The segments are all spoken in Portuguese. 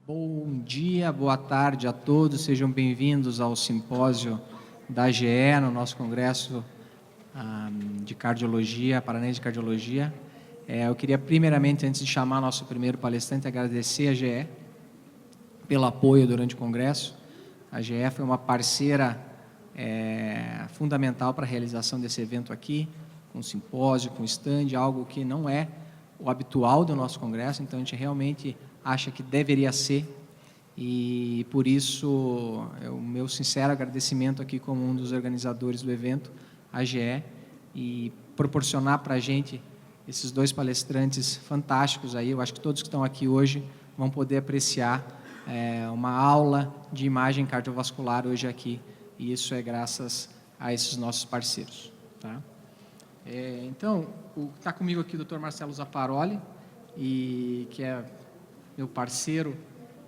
Bom dia, boa tarde a todos, sejam bem-vindos ao simpósio da AGE, no nosso congresso de cardiologia, Paranaense de Cardiologia. Eu queria primeiramente, antes de chamar nosso primeiro palestrante, agradecer a AGE pelo apoio durante o congresso. A AGE foi uma parceira fundamental para a realização desse evento aqui, com simpósio, com stand, algo que não é o habitual do nosso congresso, então a gente realmente acha que deveria ser, e por isso o meu sincero agradecimento aqui como um dos organizadores do evento, a AGE, e proporcionar para a gente esses dois palestrantes fantásticos aí. Eu acho que todos que estão aqui hoje vão poder apreciar uma aula de imagem cardiovascular hoje aqui, e isso é graças a esses nossos parceiros. Tá? Então, está comigo aqui o Dr. Marcelo Zapparoli, que é meu parceiro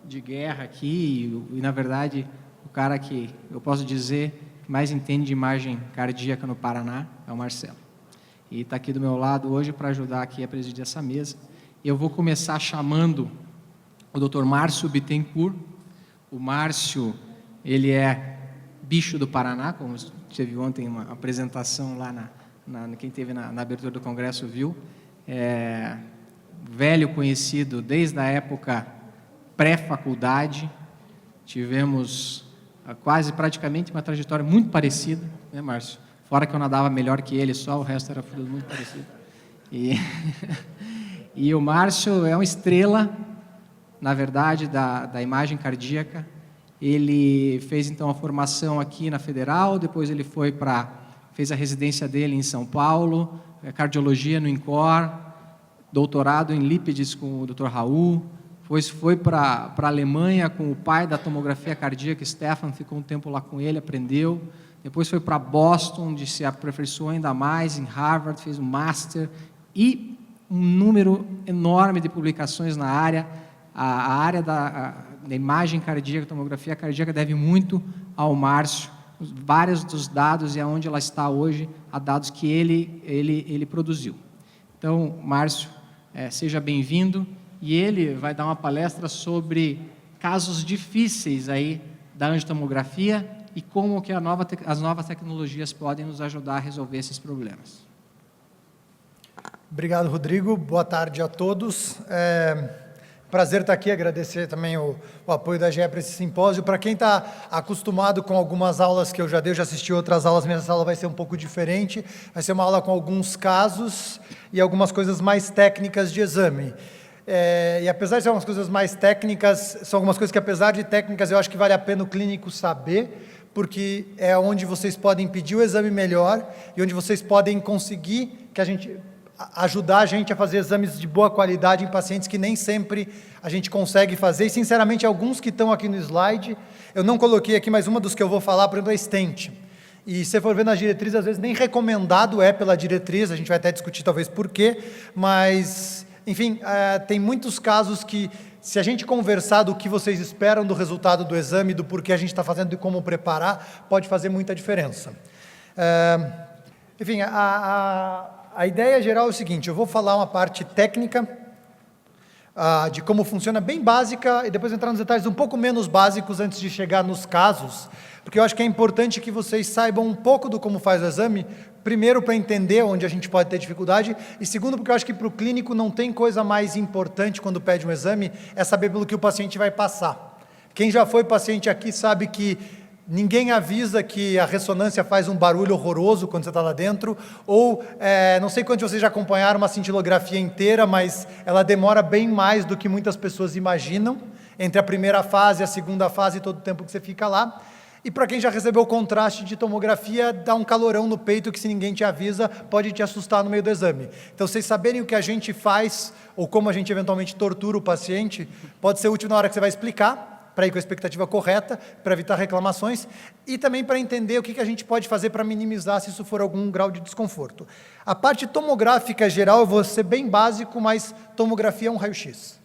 de guerra aqui, e na verdade, o cara que eu posso dizer que mais entende de imagem cardíaca no Paraná é o Marcelo. E está aqui do meu lado hoje para ajudar aqui a presidir essa mesa. Eu vou começar chamando o Dr. Márcio Bittencourt. O Márcio, ele é bicho do Paraná, como teve ontem uma apresentação lá quem teve na abertura do congresso viu. Velho conhecido desde a época pré-faculdade, tivemos praticamente uma trajetória muito parecida, né, Márcio? Fora que eu nadava melhor que ele, só o resto era tudo muito parecido. E o Márcio é uma estrela, na verdade, da imagem cardíaca. Ele fez então a formação aqui na Federal, depois ele fez a residência dele em São Paulo, cardiologia no INCOR, doutorado em lípides com o Dr. Raul, depois foi para a Alemanha com o pai da tomografia cardíaca, Stefan, ficou um tempo lá com ele, aprendeu. Depois foi para Boston, onde se aperfeiçoou ainda mais, em Harvard, fez um Master, e um número enorme de publicações na área. A área da imagem cardíaca, tomografia cardíaca, deve muito ao Márcio. Vários dos dados e aonde ela está hoje, há dados que ele produziu. Então, Márcio, seja bem-vindo, e ele vai dar uma palestra sobre casos difíceis aí da angiotomografia e como que as novas tecnologias podem nos ajudar a resolver esses problemas. Obrigado, Rodrigo. Boa tarde a todos. Prazer estar aqui, agradecer também o apoio da AGE para esse simpósio. Para quem está acostumado com algumas aulas que eu já dei, eu já assisti outras aulas, minha aula vai ser um pouco diferente. Vai ser uma aula com alguns casos e algumas coisas mais técnicas de exame. E apesar de ser algumas coisas mais técnicas, são algumas coisas que, apesar de técnicas, eu acho que vale a pena o clínico saber, porque é onde vocês podem pedir o exame melhor e onde vocês podem conseguir ajudar a gente a fazer exames de boa qualidade em pacientes que nem sempre a gente consegue fazer. E, sinceramente, alguns que estão aqui no slide, eu não coloquei aqui, mas uma dos que eu vou falar, por exemplo, é stent. E se você for ver nas diretrizes, às vezes nem recomendado é pela diretriz, a gente vai até discutir talvez por quê, mas, enfim, tem muitos casos que, se a gente conversar do que vocês esperam do resultado do exame, do porquê a gente está fazendo e como preparar, pode fazer muita diferença. Enfim, a ideia geral é o seguinte: eu vou falar uma parte técnica de como funciona, bem básica, e depois entrar nos detalhes um pouco menos básicos antes de chegar nos casos, porque eu acho que é importante que vocês saibam um pouco do como faz o exame, primeiro para entender onde a gente pode ter dificuldade, e segundo porque eu acho que para o clínico não tem coisa mais importante quando pede um exame, é saber pelo que o paciente vai passar. Quem já foi paciente aqui sabe que ninguém avisa que a ressonância faz um barulho horroroso quando você está lá dentro, ou não sei quantos de vocês já acompanharam uma cintilografia inteira, mas ela demora bem mais do que muitas pessoas imaginam, entre a primeira fase e a segunda fase, todo o tempo que você fica lá. E para quem já recebeu o contraste de tomografia, dá um calorão no peito que, se ninguém te avisa, pode te assustar no meio do exame. Então, vocês saberem o que a gente faz, ou como a gente eventualmente tortura o paciente, pode ser útil na hora que você vai explicar, para ir com a expectativa correta, para evitar reclamações, e também para entender o que a gente pode fazer para minimizar se isso for algum grau de desconforto. A parte tomográfica geral, eu vou ser bem básico, mas tomografia é um raio-x.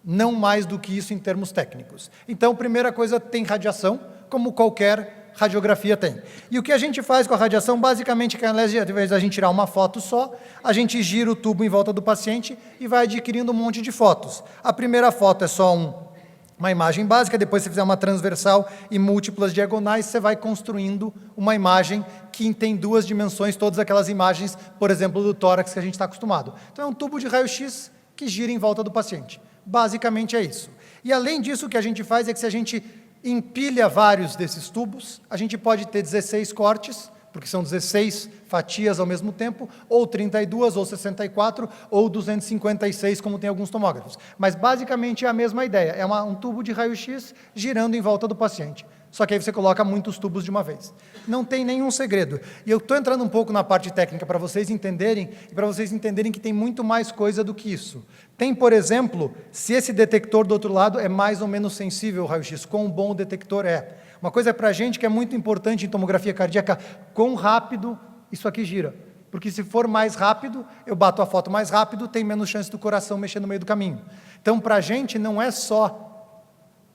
Não mais do que isso em termos técnicos. Então, primeira coisa, tem radiação, como qualquer radiografia tem. E o que a gente faz com a radiação, basicamente, que ao invés de a gente tirar uma foto só, a gente gira o tubo em volta do paciente e vai adquirindo um monte de fotos. A primeira foto é só uma imagem básica, depois você fizer uma transversal e múltiplas diagonais, você vai construindo uma imagem que tem 2 dimensões, todas aquelas imagens, por exemplo, do tórax que a gente está acostumado. Então é um tubo de raio-x que gira em volta do paciente. Basicamente é isso. E além disso, o que a gente faz é que se a gente empilha vários desses tubos, a gente pode ter 16 cortes, porque são 16 fatias ao mesmo tempo, ou 32, ou 64, ou 256, como tem alguns tomógrafos. Mas basicamente é a mesma ideia, é um tubo de raio-x girando em volta do paciente. Só que aí você coloca muitos tubos de uma vez. Não tem nenhum segredo. E eu estou entrando um pouco na parte técnica para vocês entenderem, e para vocês entenderem que tem muito mais coisa do que isso. Tem, por exemplo, se esse detector do outro lado é mais ou menos sensível ao raio-x, quão bom o detector é. Uma coisa para a gente que é muito importante em tomografia cardíaca, quão rápido isso aqui gira. Porque se for mais rápido, eu bato a foto mais rápido, tem menos chance do coração mexer no meio do caminho. Então, para a gente, não é só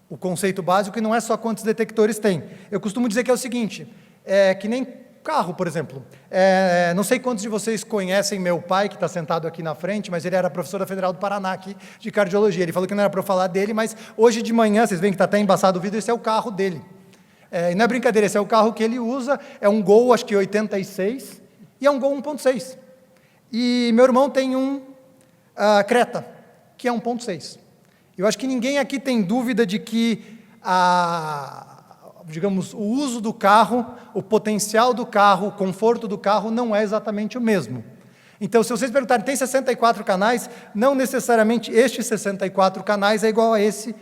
o conceito básico e não é só quantos detectores tem. Eu costumo dizer que é o seguinte, que nem carro, por exemplo. Não sei quantos de vocês conhecem meu pai, que está sentado aqui na frente, mas ele era professor da Federal do Paraná, aqui, de cardiologia. Ele falou que não era para eu falar dele, mas hoje de manhã, vocês veem que está até embaçado o vidro, esse é o carro dele. E não é brincadeira, esse é o carro que ele usa, é um Gol, acho que 86, e é um Gol 1.6. E meu irmão tem um Creta, que é 1.6. Eu acho que ninguém aqui tem dúvida de que digamos, o uso do carro, o potencial do carro, o conforto do carro não é exatamente o mesmo. Então, se vocês perguntarem, tem 64 canais, não necessariamente este 64 canais é igual a esse,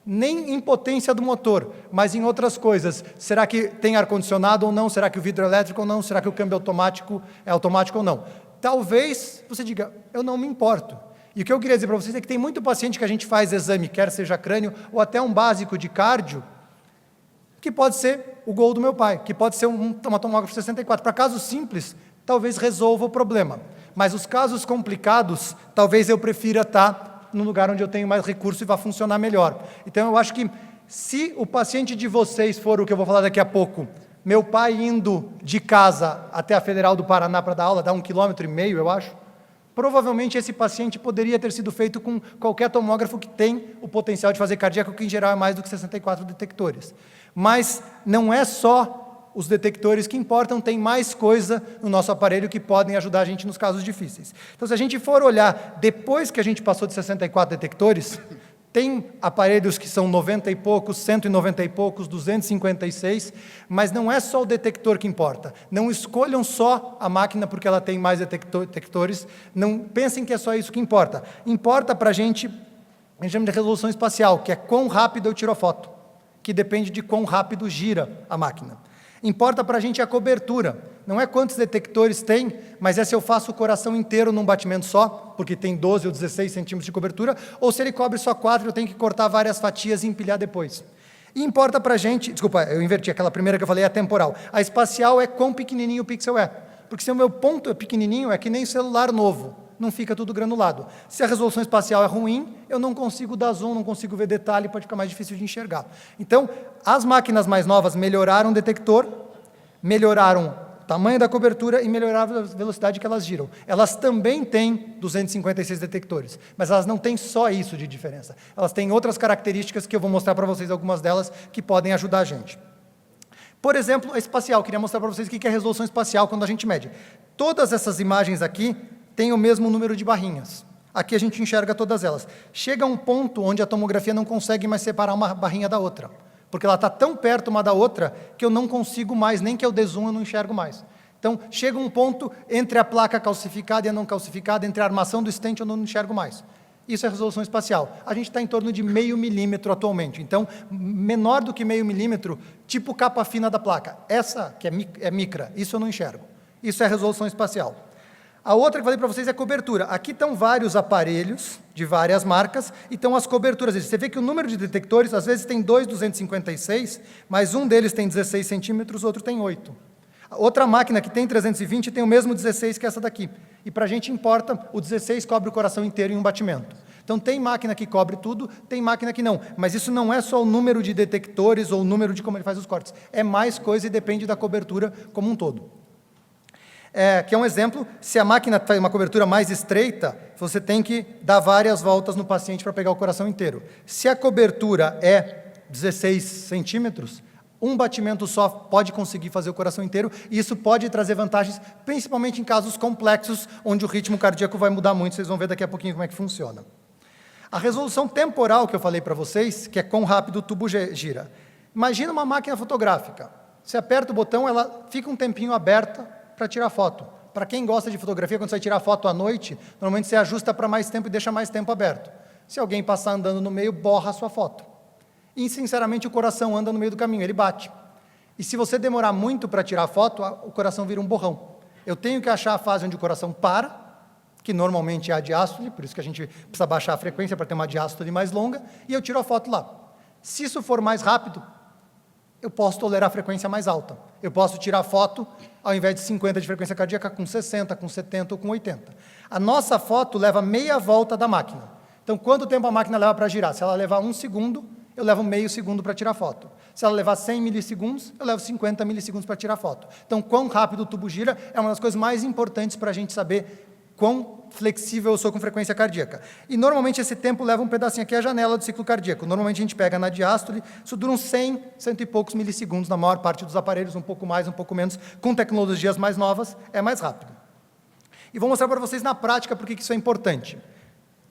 nem em potência do motor, mas em outras coisas. Será que tem ar-condicionado ou não? Será que o vidro é elétrico ou não? Será que o câmbio automático é automático ou não? Talvez você diga, eu não me importo. E o que eu queria dizer para vocês é que tem muito paciente que a gente faz exame, quer seja crânio ou até um básico de cardio, que pode ser o Gol do meu pai, que pode ser uma tomógrafo 64. Para casos simples, talvez resolva o problema. Mas os casos complicados, talvez eu prefira estar num lugar onde eu tenho mais recurso e vai funcionar melhor. Então, eu acho que se o paciente de vocês for o que eu vou falar daqui a pouco, meu pai indo de casa até a Federal do Paraná para dar aula, dá 1,5 km, eu acho, provavelmente esse paciente poderia ter sido feito com qualquer tomógrafo que tem o potencial de fazer cardíaco, que em geral é mais do que 64 detectores. Mas não é só os detectores que importam, tem mais coisa no nosso aparelho que podem ajudar a gente nos casos difíceis. Então, se a gente for olhar, depois que a gente passou de 64 detectores, tem aparelhos que são 90 e poucos, 190 e poucos, 256, mas não é só o detector que importa. Não escolham só a máquina porque ela tem mais detectores, não pensem que é só isso que importa. Importa para a gente chama de resolução espacial, que é quão rápido eu tiro a foto, que depende de quão rápido gira a máquina. Importa para a gente a cobertura, não é quantos detectores tem, mas é se eu faço o coração inteiro num batimento só, porque tem 12 ou 16 centímetros de cobertura, ou se ele cobre só 4, eu tenho que cortar várias fatias e empilhar depois. E importa para a gente, desculpa, eu inverti, aquela primeira que eu falei é a temporal, a espacial é quão pequenininho o pixel é, porque se o meu ponto é pequenininho, é que nem celular novo, não fica tudo granulado. Se a resolução espacial é ruim, eu não consigo dar zoom, não consigo ver detalhe, pode ficar mais difícil de enxergar. Então, as máquinas mais novas melhoraram o detector, melhoraram o tamanho da cobertura e melhoraram a velocidade que elas giram. Elas também têm 256 detectores, mas elas não têm só isso de diferença. Elas têm outras características que eu vou mostrar para vocês, algumas delas, que podem ajudar a gente. Por exemplo, a espacial. Queria mostrar para vocês o que é resolução espacial quando a gente mede. Todas essas imagens aqui têm o mesmo número de barrinhas. Aqui a gente enxerga todas elas. Chega um ponto onde a tomografia não consegue mais separar uma barrinha da outra, porque ela está tão perto uma da outra que eu não consigo mais, nem que eu dê zoom eu não enxergo mais. Então, chega um ponto entre a placa calcificada e a não calcificada, entre a armação do stent eu não enxergo mais. Isso é resolução espacial. A gente está em torno de 0,5 milímetro atualmente. Então, menor do que 0,5 milímetro, tipo capa fina da placa. Essa que é micra, isso eu não enxergo. Isso é resolução espacial. A outra que eu falei para vocês é cobertura. Aqui estão vários aparelhos de várias marcas e estão as coberturas. Você vê que o número de detectores, às vezes tem 256, mas um deles tem 16 centímetros, outro tem 8. Outra máquina que tem 320 tem o mesmo 16 que essa daqui. E para a gente importa, o 16 cobre o coração inteiro em um batimento. Então tem máquina que cobre tudo, tem máquina que não. Mas isso não é só o número de detectores ou o número de como ele faz os cortes. É mais coisa e depende da cobertura como um todo. Que é um exemplo, se a máquina faz uma cobertura mais estreita, você tem que dar várias voltas no paciente para pegar o coração inteiro. Se a cobertura é 16 centímetros, um batimento só pode conseguir fazer o coração inteiro, e isso pode trazer vantagens, principalmente em casos complexos, onde o ritmo cardíaco vai mudar muito, vocês vão ver daqui a pouquinho como é que funciona. A resolução temporal que eu falei para vocês, que é quão rápido o tubo gira. Imagina uma máquina fotográfica, você aperta o botão, ela fica um tempinho aberta para tirar foto. Para quem gosta de fotografia, quando você vai tirar foto à noite, normalmente você ajusta para mais tempo e deixa mais tempo aberto. Se alguém passar andando no meio, borra a sua foto. E, sinceramente, o coração anda no meio do caminho, ele bate. E se você demorar muito para tirar a foto, o coração vira um borrão. Eu tenho que achar a fase onde o coração para, que normalmente é a diástole, por isso que a gente precisa baixar a frequência para ter uma diástole mais longa, e eu tiro a foto lá. Se isso for mais rápido, eu posso tolerar a frequência mais alta. Eu posso tirar foto, ao invés de 50 de frequência cardíaca, com 60, com 70 ou com 80. A nossa foto leva meia volta da máquina. Então, quanto tempo a máquina leva para girar? Se ela levar 1 segundo, eu levo meio segundo para tirar foto. Se ela levar 100 milissegundos, eu levo 50 milissegundos para tirar foto. Então, quão rápido o tubo gira é uma das coisas mais importantes para a gente saber quão flexível eu sou com frequência cardíaca. E, normalmente, esse tempo leva um pedacinho aqui, a janela do ciclo cardíaco. Normalmente, a gente pega na diástole, isso dura uns 100, cento e poucos milissegundos na maior parte dos aparelhos, um pouco mais, um pouco menos. Com tecnologias mais novas, é mais rápido. E vou mostrar para vocês na prática por que isso é importante.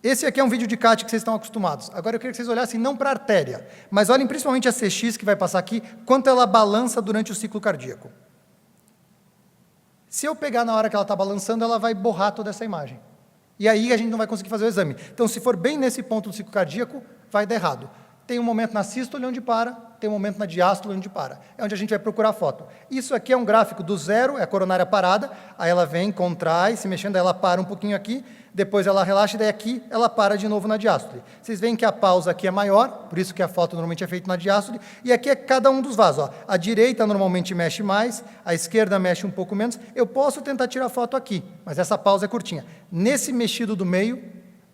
Esse aqui é um vídeo de CAT que vocês estão acostumados. Agora eu queria que vocês olhassem não para a artéria, mas olhem principalmente a CX que vai passar aqui, quanto ela balança durante o ciclo cardíaco. Se eu pegar na hora que ela está balançando, ela vai borrar toda essa imagem. E aí a gente não vai conseguir fazer o exame. Então, se for bem nesse ponto do ciclo cardíaco, vai dar errado. Tem um momento na sístole onde para, tem um momento na diástole onde para. É onde a gente vai procurar a foto. Isso aqui é um gráfico do zero, é a coronária parada, aí ela vem, contrai, se mexendo, aí ela para um pouquinho aqui, depois ela relaxa, e daí aqui ela para de novo na diástole. Vocês veem que a pausa aqui é maior, por isso que a foto normalmente é feita na diástole, e aqui é cada um dos vasos. Ó. A direita normalmente mexe mais, a esquerda mexe um pouco menos. Eu posso tentar tirar foto aqui, mas essa pausa é curtinha. Nesse mexido do meio,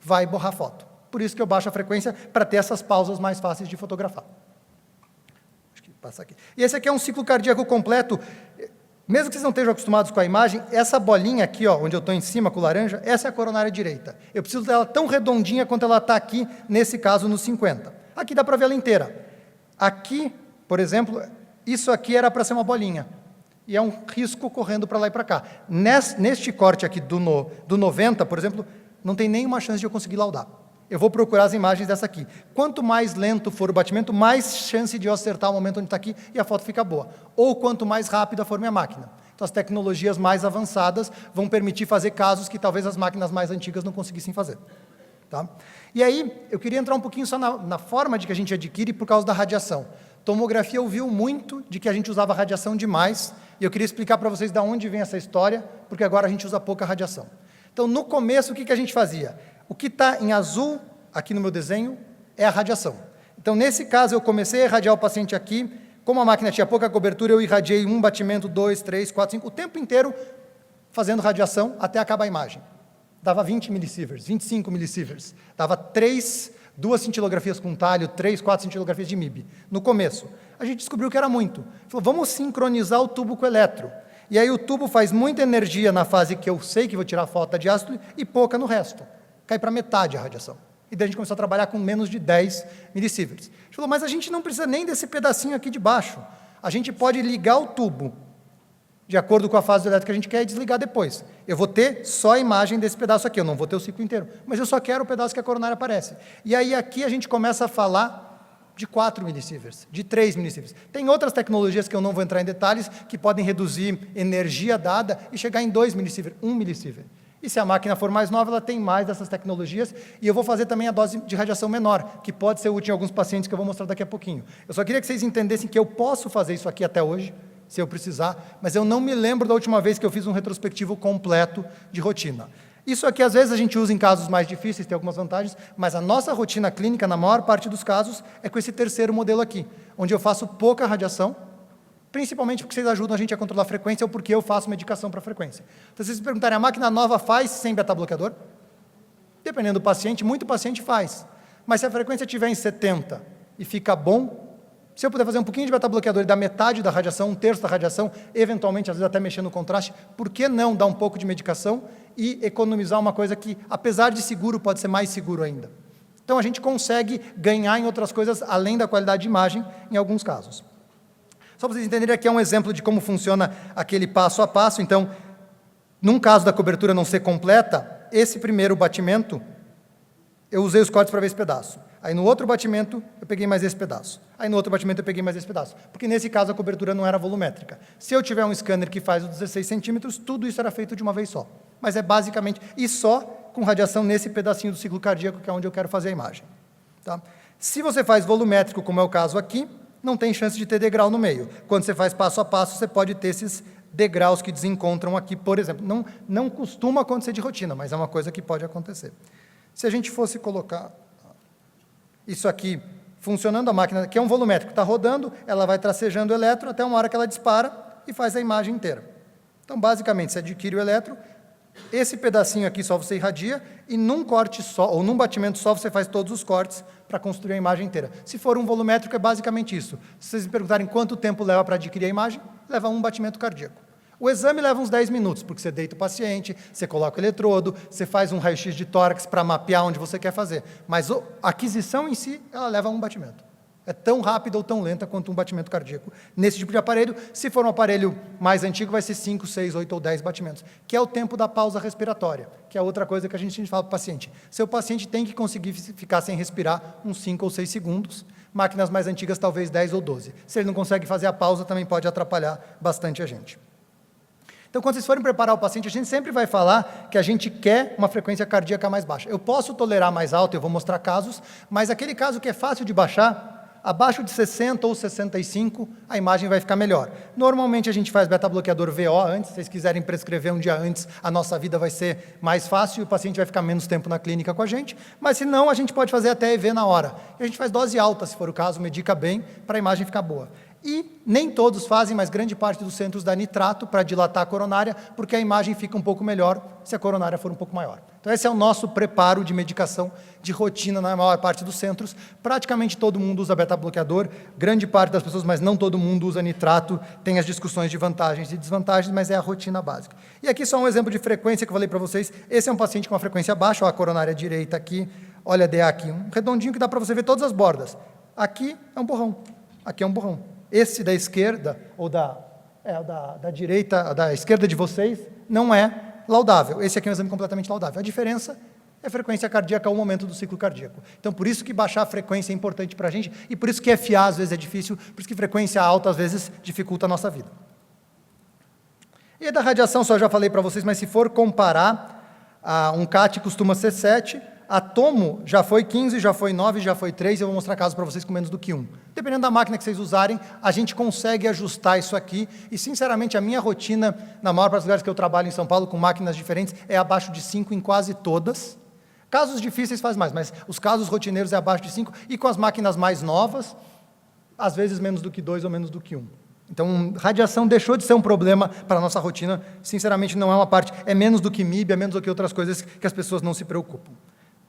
vai borrar foto. Por isso que eu baixo a frequência, para ter essas pausas mais fáceis de fotografar. Acho que passa aqui. E esse aqui é um ciclo cardíaco completo. Mesmo que vocês não estejam acostumados com a imagem, essa bolinha aqui, ó, onde eu estou em cima com o laranja, essa é a coronária direita. Eu preciso dela tão redondinha quanto ela está aqui, nesse caso, no 50. Aqui dá para ver ela inteira. Aqui, por exemplo, isso aqui era para ser uma bolinha. E é um risco correndo para lá e para cá. Neste corte aqui do 90, por exemplo, não tem nenhuma chance de eu conseguir laudar. Eu vou procurar as imagens dessa aqui. Quanto mais lento for o batimento, mais chance de eu acertar o momento onde está aqui e a foto fica boa. Ou quanto mais rápida for minha máquina. Então, as tecnologias mais avançadas vão permitir fazer casos que talvez as máquinas mais antigas não conseguissem fazer. Tá? E aí, eu queria entrar um pouquinho só na forma de que a gente adquire por causa da radiação. Tomografia ouviu muito de que a gente usava radiação demais, e eu queria explicar para vocês de onde vem essa história, porque agora a gente usa pouca radiação. Então, no começo, o que a gente fazia? O que está em azul, aqui no meu desenho, é a radiação. Então, nesse caso, eu comecei a irradiar o paciente aqui. Como a máquina tinha pouca cobertura, eu irradiei 1 batimento, 2, 3, 4, 5, o tempo inteiro fazendo radiação até acabar a imagem. Dava 20 millisieverts, 25 millisieverts. Dava 2 cintilografias com talho, 3, 4 cintilografias de MIB. No começo. A gente descobriu que era muito. Falou, vamos sincronizar o tubo com o eletro. E aí o tubo faz muita energia na fase que eu sei que vou tirar foto da diástole e pouca no resto. Cai para metade a radiação. E daí a gente começou a trabalhar com menos de 10 millisieverts. A gente falou, mas a gente não precisa nem desse pedacinho aqui de baixo. A gente pode ligar o tubo, de acordo com a fase do elétrico que a gente quer, e desligar depois. Eu vou ter só a imagem desse pedaço aqui, eu não vou ter o ciclo inteiro. Mas eu só quero o pedaço que a coronária aparece. E aí aqui a gente começa a falar de 4 millisieverts, de 3 millisieverts. Tem outras tecnologias que eu não vou entrar em detalhes, que podem reduzir energia dada e chegar em 2 millisieverts, 1 millisievert. E se a máquina for mais nova, ela tem mais dessas tecnologias, e eu vou fazer também a dose de radiação menor, que pode ser útil em alguns pacientes que eu vou mostrar daqui a pouquinho. Eu só queria que vocês entendessem que eu posso fazer isso aqui até hoje, se eu precisar, mas eu não me lembro da última vez que eu fiz um retrospectivo completo de rotina. Isso aqui, às vezes, a gente usa em casos mais difíceis, tem algumas vantagens, mas a nossa rotina clínica, na maior parte dos casos, é com esse terceiro modelo aqui, onde eu faço pouca radiação, principalmente porque vocês ajudam a gente a controlar a frequência ou porque eu faço medicação para a frequência. Então, se vocês me perguntarem, a máquina nova faz sem beta-bloqueador? Dependendo do paciente, muito paciente faz. Mas se a frequência estiver em 70 e fica bom, Se eu puder fazer um pouquinho de beta-bloqueador e dar metade da radiação, um terço da radiação, eventualmente, às vezes até mexer no contraste, por que não dar um pouco de medicação e economizar uma coisa que, apesar de seguro, pode ser mais seguro ainda? Então, a gente consegue ganhar em outras coisas, além da qualidade de imagem, em alguns casos. Só para vocês entenderem, aqui é um exemplo de como funciona aquele passo a passo. Então, num caso da cobertura não ser completa, esse primeiro batimento, eu usei os cortes para ver esse pedaço. Aí no outro batimento, eu peguei mais esse pedaço. Aí no outro batimento, eu peguei mais esse pedaço. Porque nesse caso, a cobertura não era volumétrica. Se eu tiver um scanner que faz os 16 centímetros, tudo isso era feito de uma vez só. Mas é basicamente, e só com radiação nesse pedacinho do ciclo cardíaco, que é onde eu quero fazer a imagem. Tá? Se você faz volumétrico, como é o caso aqui, não tem chance de ter degrau no meio. Quando você faz passo a passo, você pode ter esses degraus que desencontram aqui, por exemplo. Não costuma acontecer de rotina, mas é uma coisa que pode acontecer. Se a gente fosse colocar isso aqui funcionando, a máquina, que é um volumétrico, está rodando, ela vai tracejando o elétron até uma hora que ela dispara e faz a imagem inteira. Então, basicamente, você adquire o elétron, esse pedacinho aqui só você irradia, e num corte só, ou num batimento só, você faz todos os cortes para construir a imagem inteira. Se for um volumétrico, é basicamente isso. Se vocês me perguntarem quanto tempo leva para adquirir a imagem, leva um batimento cardíaco. O exame leva uns 10 minutos, porque você deita o paciente, você coloca o eletrodo, você faz um raio-x de tórax para mapear onde você quer fazer. Mas a aquisição em si, ela leva um batimento. É tão rápida ou tão lenta quanto um batimento cardíaco. Nesse tipo de aparelho, se for um aparelho mais antigo, vai ser 5, 6, 8 ou 10 batimentos, que é o tempo da pausa respiratória, que é outra coisa que a gente fala para o paciente. Seu paciente tem que conseguir ficar sem respirar uns 5 ou 6 segundos, máquinas mais antigas talvez 10 ou 12. Se ele não consegue fazer a pausa, também pode atrapalhar bastante a gente. Então, quando vocês forem preparar o paciente, a gente sempre vai falar que a gente quer uma frequência cardíaca mais baixa. Eu posso tolerar mais alta, eu vou mostrar casos, mas aquele caso que é fácil de baixar, abaixo de 60 ou 65, a imagem vai ficar melhor. Normalmente, a gente faz beta-bloqueador VO antes, se vocês quiserem prescrever um dia antes, a nossa vida vai ser mais fácil e o paciente vai ficar menos tempo na clínica com a gente, mas se não, a gente pode fazer até EV na hora. E a gente faz dose alta, se for o caso, medica bem, para a imagem ficar boa. E nem todos fazem, mas grande parte dos centros dá nitrato para dilatar a coronária, porque a imagem fica um pouco melhor se a coronária for um pouco maior. Então esse é o nosso preparo de medicação de rotina na maior parte dos centros. Praticamente todo mundo usa beta-bloqueador, grande parte das pessoas, mas não todo mundo usa nitrato, tem as discussões de vantagens e desvantagens, mas é a rotina básica. E aqui só um exemplo de frequência que eu falei para vocês. Esse é um paciente com uma frequência baixa, ó, a coronária direita aqui, olha a DA aqui, um redondinho que dá para você ver todas as bordas. Aqui é um borrão, aqui é um borrão. Esse da esquerda, ou da direita, da esquerda de vocês, não é laudável. Esse aqui é um exame completamente laudável. A diferença é a frequência cardíaca ao momento do ciclo cardíaco. Então, por isso que baixar a frequência é importante para a gente, e por isso que FA às vezes é difícil, por isso que frequência alta às vezes dificulta a nossa vida. E da radiação, só já falei para vocês, mas se for comparar, um CAT costuma ser 7, a tomo já foi 15, já foi 9, já foi 3, eu vou mostrar casos para vocês com menos do que 1. Dependendo da máquina que vocês usarem, a gente consegue ajustar isso aqui, e sinceramente a minha rotina, na maior parte dos lugares que eu trabalho em São Paulo, com máquinas diferentes, é abaixo de 5 em quase todas. Casos difíceis faz mais, mas os casos rotineiros é abaixo de 5, e com as máquinas mais novas, às vezes menos do que 2 ou menos do que 1. Então, radiação deixou de ser um problema para a nossa rotina, sinceramente não é uma parte, é menos do que MIB, é menos do que outras coisas que as pessoas não se preocupam.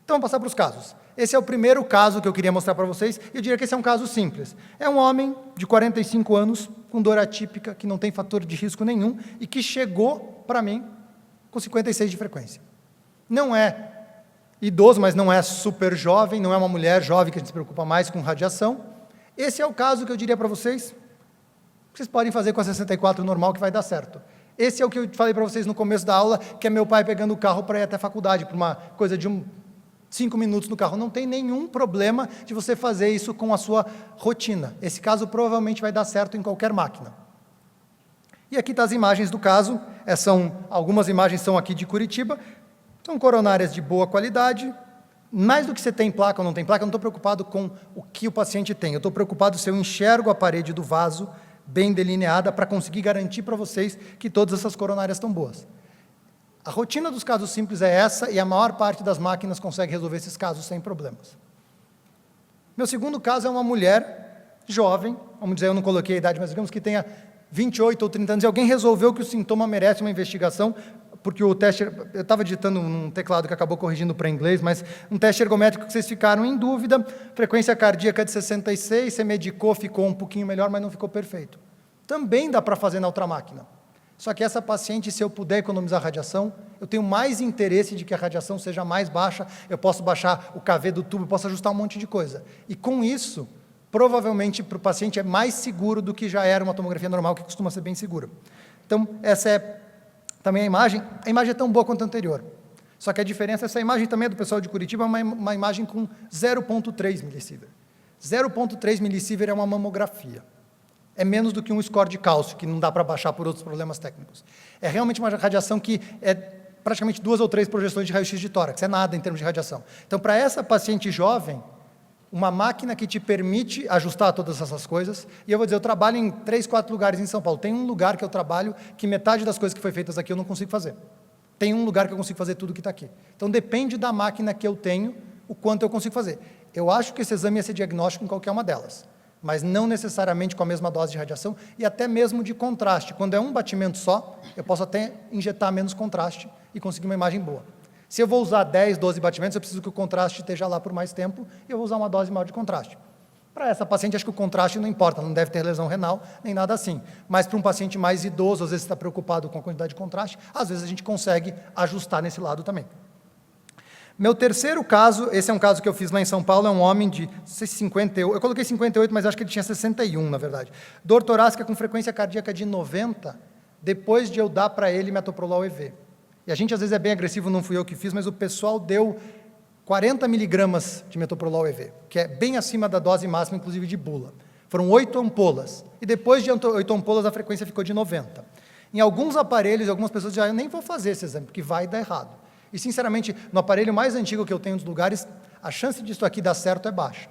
Então, vamos passar para os casos. Esse é o primeiro caso que eu queria mostrar para vocês, e eu diria que esse é um caso simples. É um homem de 45 anos, com dor atípica, que não tem fator de risco nenhum, e que chegou para mim com 56 de frequência. Não é idoso, mas não é super jovem, não é uma mulher jovem que a gente se preocupa mais com radiação. Esse é o caso que eu diria para vocês, que vocês podem fazer com a 64 normal, que vai dar certo. Esse é o que eu falei para vocês no começo da aula, que é meu pai pegando o carro para ir até a faculdade, por uma coisa de 5 minutos no carro. Não tem nenhum problema de você fazer isso com a sua rotina. Esse caso provavelmente vai dar certo em qualquer máquina. E aqui estão as imagens do caso. Algumas imagens são aqui de Curitiba. São coronárias de boa qualidade. Mais do que você tem placa ou não tem placa, eu não estou preocupado com o que o paciente tem. Eu estou preocupado se eu enxergo a parede do vaso bem delineada para conseguir garantir para vocês que todas essas coronárias estão boas. A rotina dos casos simples é essa, e a maior parte das máquinas consegue resolver esses casos sem problemas. Meu segundo caso é uma mulher jovem, vamos dizer, eu não coloquei a idade, mas digamos que tenha 28 ou 30 anos, e alguém resolveu que o sintoma merece uma investigação, porque o teste, eu estava digitando num teclado que acabou corrigindo para inglês, mas um teste ergométrico que vocês ficaram em dúvida, frequência cardíaca de 66, você medicou, ficou um pouquinho melhor, mas não ficou perfeito. Também dá para fazer na outra máquina. Só que essa paciente, se eu puder economizar radiação, eu tenho mais interesse de que a radiação seja mais baixa, eu posso baixar o KV do tubo, eu posso ajustar um monte de coisa. E com isso, provavelmente para o paciente é mais seguro do que já era uma tomografia normal, que costuma ser bem segura. Então, essa é também a imagem é tão boa quanto a anterior. Só que a diferença, essa imagem também é do pessoal de Curitiba, é uma imagem com 0,3 milisievert. 0,3 milisievert é uma mamografia. É menos do que um score de cálcio, que não dá para baixar por outros problemas técnicos. É realmente uma radiação que é praticamente 2 ou 3 projeções de raio-x de tórax, é nada em termos de radiação. Então, para essa paciente jovem, uma máquina que te permite ajustar todas essas coisas, e eu vou dizer, eu trabalho em 3, 4 lugares em São Paulo. Tem um lugar que eu trabalho que metade das coisas que foi feitas aqui eu não consigo fazer. Tem um lugar que eu consigo fazer tudo que está aqui. Então, depende da máquina que eu tenho, o quanto eu consigo fazer. Eu acho que esse exame ia ser diagnóstico em qualquer uma delas, mas não necessariamente com a mesma dose de radiação e até mesmo de contraste. Quando é um batimento só, eu posso até injetar menos contraste e conseguir uma imagem boa. Se eu vou usar 10, 12 batimentos, eu preciso que o contraste esteja lá por mais tempo e eu vou usar uma dose maior de contraste. Para essa paciente, acho que o contraste não importa, não deve ter lesão renal, nem nada assim. Mas para um paciente mais idoso, às vezes está preocupado com a quantidade de contraste, às vezes a gente consegue ajustar nesse lado também. Meu terceiro caso, esse é um caso que eu fiz lá em São Paulo, é um homem de 58, eu coloquei 58, mas acho que ele tinha 61, na verdade. Dor torácica com frequência cardíaca de 90, depois de eu dar para ele metoprolol EV. E a gente às vezes é bem agressivo, não fui eu que fiz, mas o pessoal deu 40 miligramas de metoprolol EV, que é bem acima da dose máxima, inclusive de bula. Foram 8 ampolas, e depois de 8 ampolas a frequência ficou de 90. Em alguns aparelhos, algumas pessoas dizem, eu nem vou fazer esse exame, porque vai dar errado. E, sinceramente, no aparelho mais antigo que eu tenho nos lugares, a chance disso aqui dar certo é baixa.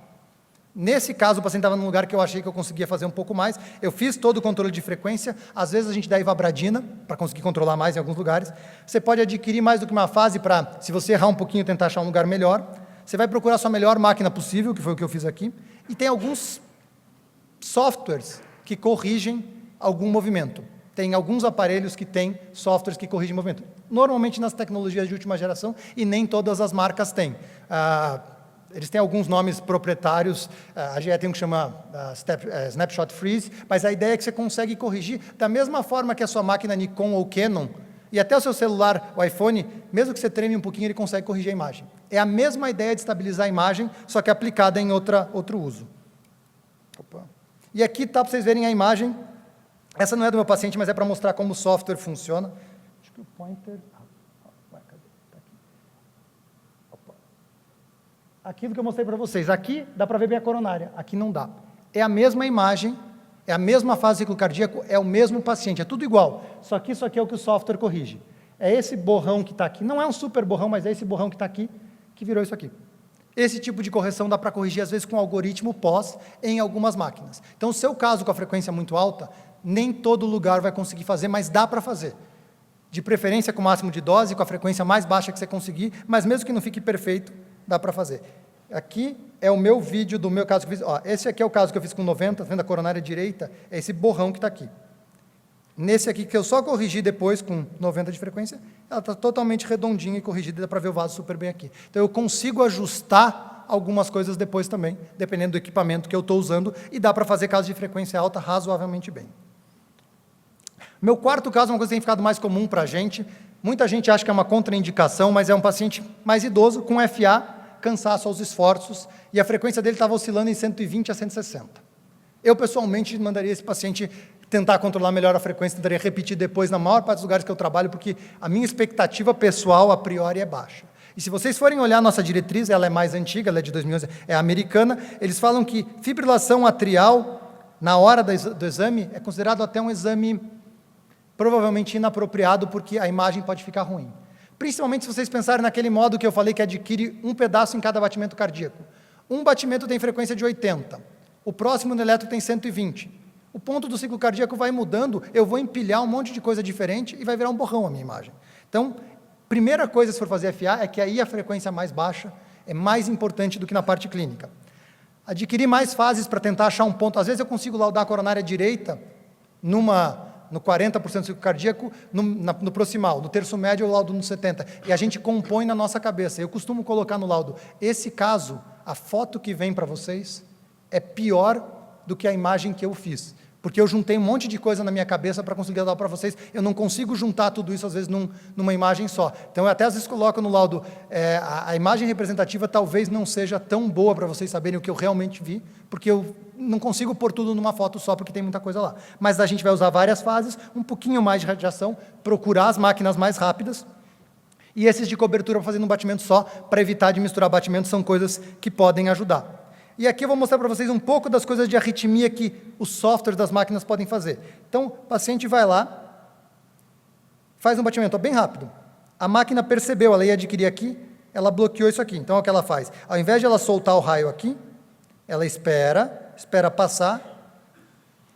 Nesse caso, o paciente estava num lugar que eu achei que eu conseguia fazer um pouco mais, eu fiz todo o controle de frequência, às vezes a gente dá ivabradina, para conseguir controlar mais em alguns lugares. Você pode adquirir mais do que uma fase para, se você errar um pouquinho, tentar achar um lugar melhor. Você vai procurar a sua melhor máquina possível, que foi o que eu fiz aqui, e tem alguns softwares que corrigem algum movimento. Tem alguns aparelhos que têm softwares que corrigem movimento. Normalmente nas tecnologias de última geração, e nem todas as marcas têm. Eles têm alguns nomes proprietários, a GE tem um que chama Snapshot Freeze, mas a ideia é que você consegue corrigir da mesma forma que a sua máquina Nikon ou Canon, e até o seu celular, o iPhone, mesmo que você treme um pouquinho, ele consegue corrigir a imagem. É a mesma ideia de estabilizar a imagem, só que aplicada em outro uso. Opa. E aqui está para vocês verem a imagem. Essa não é do meu paciente, mas é para mostrar como o software funciona. Acho que o pointer... cadê? Tá aqui. Opa. Aquilo que eu mostrei para vocês. Aqui dá para ver bem a coronária, aqui não dá. É a mesma imagem, é a mesma fase do ciclo cardíaco, é o mesmo paciente, é tudo igual. Só que isso aqui é o que o software corrige. É esse borrão que está aqui, não é um super borrão, mas é esse borrão que está aqui, que virou isso aqui. Esse tipo de correção dá para corrigir, às vezes, com algoritmo pós em algumas máquinas. Então, o seu caso com a frequência muito alta, nem todo lugar vai conseguir fazer, mas dá para fazer. De preferência com o máximo de dose, com a frequência mais baixa que você conseguir, mas mesmo que não fique perfeito, dá para fazer. Aqui é o meu vídeo do meu caso que eu fiz. Ó, esse aqui é o caso que eu fiz com 90, tá vendo a coronária direita? É esse borrão que está aqui. Nesse aqui, que eu só corrigi depois com 90 de frequência, ela está totalmente redondinha e corrigida, dá para ver o vaso super bem aqui. Então, eu consigo ajustar algumas coisas depois também, dependendo do equipamento que eu estou usando, e dá para fazer casos de frequência alta razoavelmente bem. Meu quarto caso é uma coisa que tem ficado mais comum para a gente. Muita gente acha que é uma contraindicação, mas é um paciente mais idoso, com FA, cansaço aos esforços, e a frequência dele estava oscilando em 120 a 160. Eu, pessoalmente, mandaria esse paciente tentar controlar melhor a frequência, tentaria repetir depois na maior parte dos lugares que eu trabalho, porque a minha expectativa pessoal, a priori, é baixa. E se vocês forem olhar a nossa diretriz, ela é mais antiga, ela é de 2011, é americana, eles falam que fibrilação atrial, na hora do exame, é considerado até um exame provavelmente inapropriado, porque a imagem pode ficar ruim. Principalmente se vocês pensarem naquele modo que eu falei, que adquire um pedaço em cada batimento cardíaco. Um batimento tem frequência de 80, o próximo no eletro tem 120. O ponto do ciclo cardíaco vai mudando, eu vou empilhar um monte de coisa diferente e vai virar um borrão a minha imagem. Então, primeira coisa, se for fazer FA, é que aí a frequência mais baixa é mais importante do que na parte clínica. Adquirir mais fases para tentar achar um ponto. Às vezes eu consigo laudar a coronária direita numa no 40% do ciclo cardíaco, no proximal, no terço médio, o laudo no 70%. E a gente compõe na nossa cabeça. Eu costumo colocar no laudo, esse caso, a foto que vem para vocês é pior do que a imagem que eu fiz. Porque eu juntei um monte de coisa na minha cabeça para conseguir dar para vocês. Eu não consigo juntar tudo isso, às vezes, numa imagem só. Então, eu até às vezes coloco no laudo, a imagem representativa talvez não seja tão boa para vocês saberem o que eu realmente vi, porque eu não consigo pôr tudo numa foto só, porque tem muita coisa lá. Mas a gente vai usar várias fases, um pouquinho mais de radiação, procurar as máquinas mais rápidas, e esses de cobertura fazendo um batimento só, para evitar de misturar batimentos, são coisas que podem ajudar. E aqui eu vou mostrar para vocês um pouco das coisas de arritmia que os softwares das máquinas podem fazer. Então, o paciente vai lá, faz um batimento bem rápido. A máquina percebeu, ela ia adquirir aqui, ela bloqueou isso aqui. Então, o que ela faz? Ao invés de ela soltar o raio aqui, ela espera passar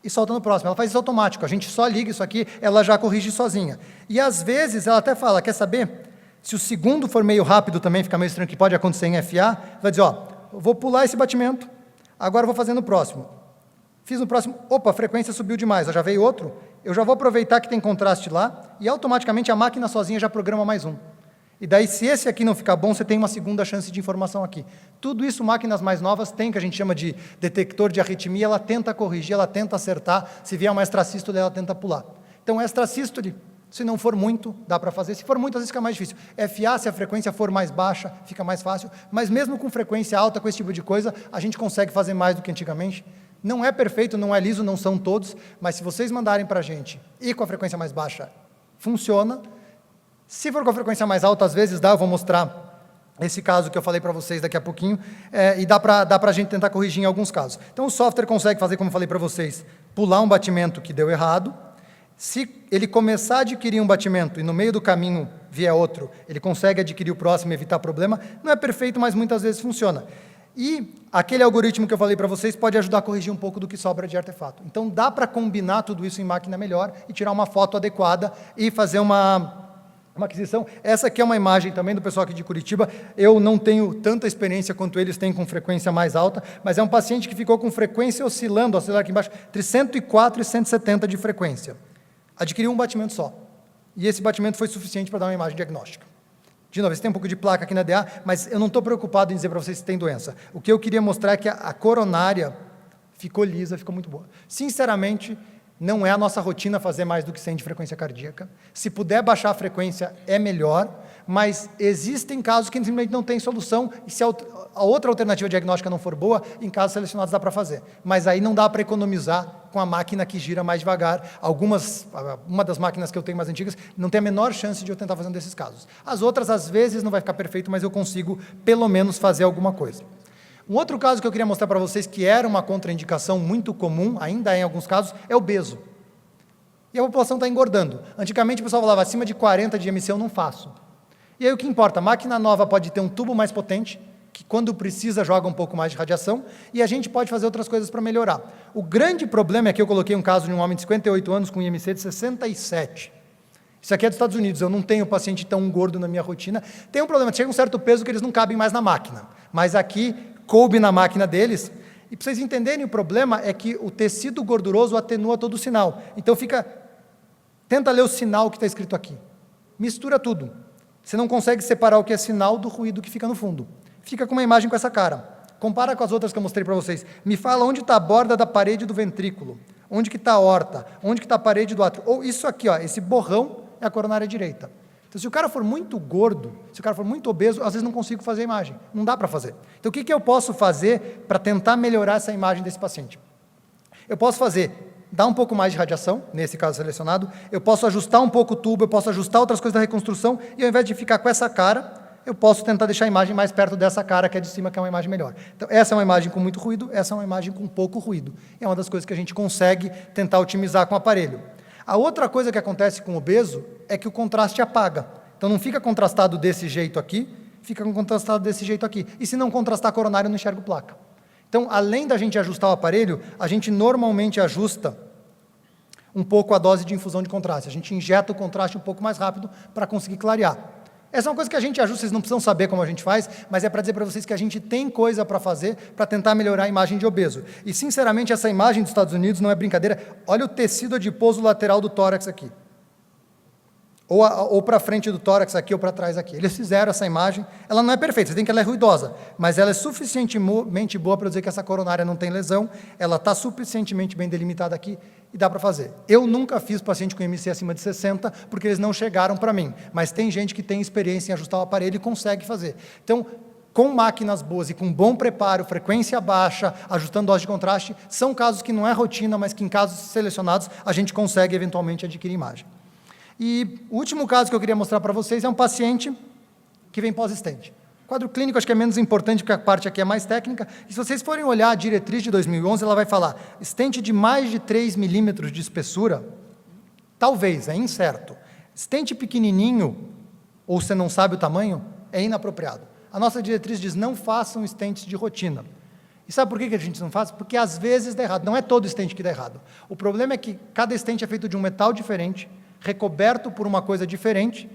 e solta no próximo. Ela faz isso automático, a gente só liga isso aqui, ela já corrige sozinha. E às vezes ela até fala, quer saber? Se o segundo for meio rápido também, fica meio estranho, que pode acontecer em FA, vai dizer, eu vou pular esse batimento, agora eu vou fazer no próximo. Fiz no próximo, opa, a frequência subiu demais, já veio outro, eu já vou aproveitar que tem contraste lá, e automaticamente a máquina sozinha já programa mais um. E daí, se esse aqui não ficar bom, você tem uma segunda chance de informação aqui. Tudo isso, máquinas mais novas têm, que a gente chama de detector de arritmia, ela tenta corrigir, ela tenta acertar, se vier uma extrasístole, ela tenta pular. Então, extrasístole, se não for muito, dá para fazer. Se for muito, às vezes fica mais difícil. FA, se a frequência for mais baixa, fica mais fácil. Mas mesmo com frequência alta, com esse tipo de coisa, a gente consegue fazer mais do que antigamente. Não é perfeito, não é liso, não são todos, mas se vocês mandarem para a gente e com a frequência mais baixa, funciona. Se for com a frequência mais alta, às vezes dá, eu vou mostrar esse caso que eu falei para vocês daqui a pouquinho, e dá para a gente tentar corrigir em alguns casos. Então, o software consegue fazer, como eu falei para vocês, pular um batimento que deu errado. Se ele começar a adquirir um batimento e no meio do caminho vier outro, ele consegue adquirir o próximo e evitar problema. Não é perfeito, mas muitas vezes funciona. E aquele algoritmo que eu falei para vocês pode ajudar a corrigir um pouco do que sobra de artefato. Então, dá para combinar tudo isso em máquina melhor e tirar uma foto adequada e fazer uma aquisição. Essa aqui é uma imagem também do pessoal aqui de Curitiba. Eu não tenho tanta experiência quanto eles têm com frequência mais alta, mas é um paciente que ficou com frequência oscilando, oscilar aqui embaixo, entre 104 e 170 de frequência. Adquiriu um batimento só. E esse batimento foi suficiente para dar uma imagem diagnóstica. De novo, você tem um pouco de placa aqui na DA, mas eu não estou preocupado em dizer para vocês se tem doença. O que eu queria mostrar é que a coronária ficou lisa, ficou muito boa. Sinceramente, não é a nossa rotina fazer mais do que 100 de frequência cardíaca. Se puder baixar a frequência, é melhor, mas existem casos que simplesmente não tem solução, e se a outra alternativa diagnóstica não for boa, em casos selecionados dá para fazer. Mas aí não dá para economizar com a máquina que gira mais devagar. Uma das máquinas que eu tenho mais antigas, não tem a menor chance de eu tentar fazer um desses casos. As outras, às vezes, não vai ficar perfeito, mas eu consigo, pelo menos, fazer alguma coisa. Um outro caso que eu queria mostrar para vocês, que era uma contraindicação muito comum, ainda é em alguns casos, é o obeso. E a população está engordando. Antigamente o pessoal falava, acima de 40 de MC eu não faço. E aí o que importa? A máquina nova pode ter um tubo mais potente, que quando precisa joga um pouco mais de radiação, e a gente pode fazer outras coisas para melhorar. O grande problema é que eu coloquei um caso de um homem de 58 anos com IMC de 67. Isso aqui é dos Estados Unidos, eu não tenho paciente tão gordo na minha rotina. Tem um problema, chega um certo peso que eles não cabem mais na máquina. Mas aqui coube na máquina deles, e para vocês entenderem, o problema é que o tecido gorduroso atenua todo o sinal. Então tenta ler o sinal que está escrito aqui. Mistura tudo. Você não consegue separar o que é sinal do ruído que fica no fundo. Fica com uma imagem com essa cara. Compara com as outras que eu mostrei para vocês. Me fala onde está a borda da parede do ventrículo, onde que está a aorta, onde que está a parede do átrio. Ou isso aqui, esse borrão é a coronária direita. Então, se o cara for muito gordo, se o cara for muito obeso, às vezes não consigo fazer a imagem. Não dá para fazer. Então, o que eu posso fazer para tentar melhorar essa imagem desse paciente? Eu posso dar um pouco mais de radiação, nesse caso selecionado, eu posso ajustar um pouco o tubo, eu posso ajustar outras coisas da reconstrução, e ao invés de ficar com essa cara, eu posso tentar deixar a imagem mais perto dessa cara, que é de cima, que é uma imagem melhor. Então, essa é uma imagem com muito ruído, essa é uma imagem com pouco ruído. É uma das coisas que a gente consegue tentar otimizar com o aparelho. A outra coisa que acontece com o obeso é que o contraste apaga. Então, não fica contrastado desse jeito aqui, fica contrastado desse jeito aqui. E se não contrastar a coronária, eu não enxergo placa. Então, além da gente ajustar o aparelho, a gente normalmente ajusta um pouco a dose de infusão de contraste. A gente injeta o contraste um pouco mais rápido para conseguir clarear. Essa é uma coisa que a gente ajusta, vocês não precisam saber como a gente faz, mas é para dizer para vocês que a gente tem coisa para fazer para tentar melhorar a imagem de obeso. E, sinceramente, essa imagem dos Estados Unidos não é brincadeira. Olha o tecido adiposo lateral do tórax aqui. Ou para frente do tórax aqui, ou para trás aqui. Eles fizeram essa imagem, ela não é perfeita, vocês veem que ela é ruidosa, mas ela é suficientemente boa para dizer que essa coronária não tem lesão, ela está suficientemente bem delimitada aqui e dá para fazer. Eu nunca fiz paciente com MC acima de 60, porque eles não chegaram para mim, mas tem gente que tem experiência em ajustar o aparelho e consegue fazer. Então, com máquinas boas e com bom preparo, frequência baixa, ajustando dose de contraste, são casos que não é rotina, mas que em casos selecionados a gente consegue eventualmente adquirir imagem. E o último caso que eu queria mostrar para vocês é um paciente que vem pós-stent. O quadro clínico acho que é menos importante, porque a parte aqui é mais técnica. E se vocês forem olhar a diretriz de 2011, ela vai falar, stent de mais de 3 milímetros de espessura, talvez, é incerto. Stent pequenininho, ou você não sabe o tamanho, é inapropriado. A nossa diretriz diz, não façam stents de rotina. E sabe por que a gente não faz? Porque às vezes dá errado. Não é todo stent que dá errado. O problema é que cada stent é feito de um metal diferente, recoberto por uma coisa diferente,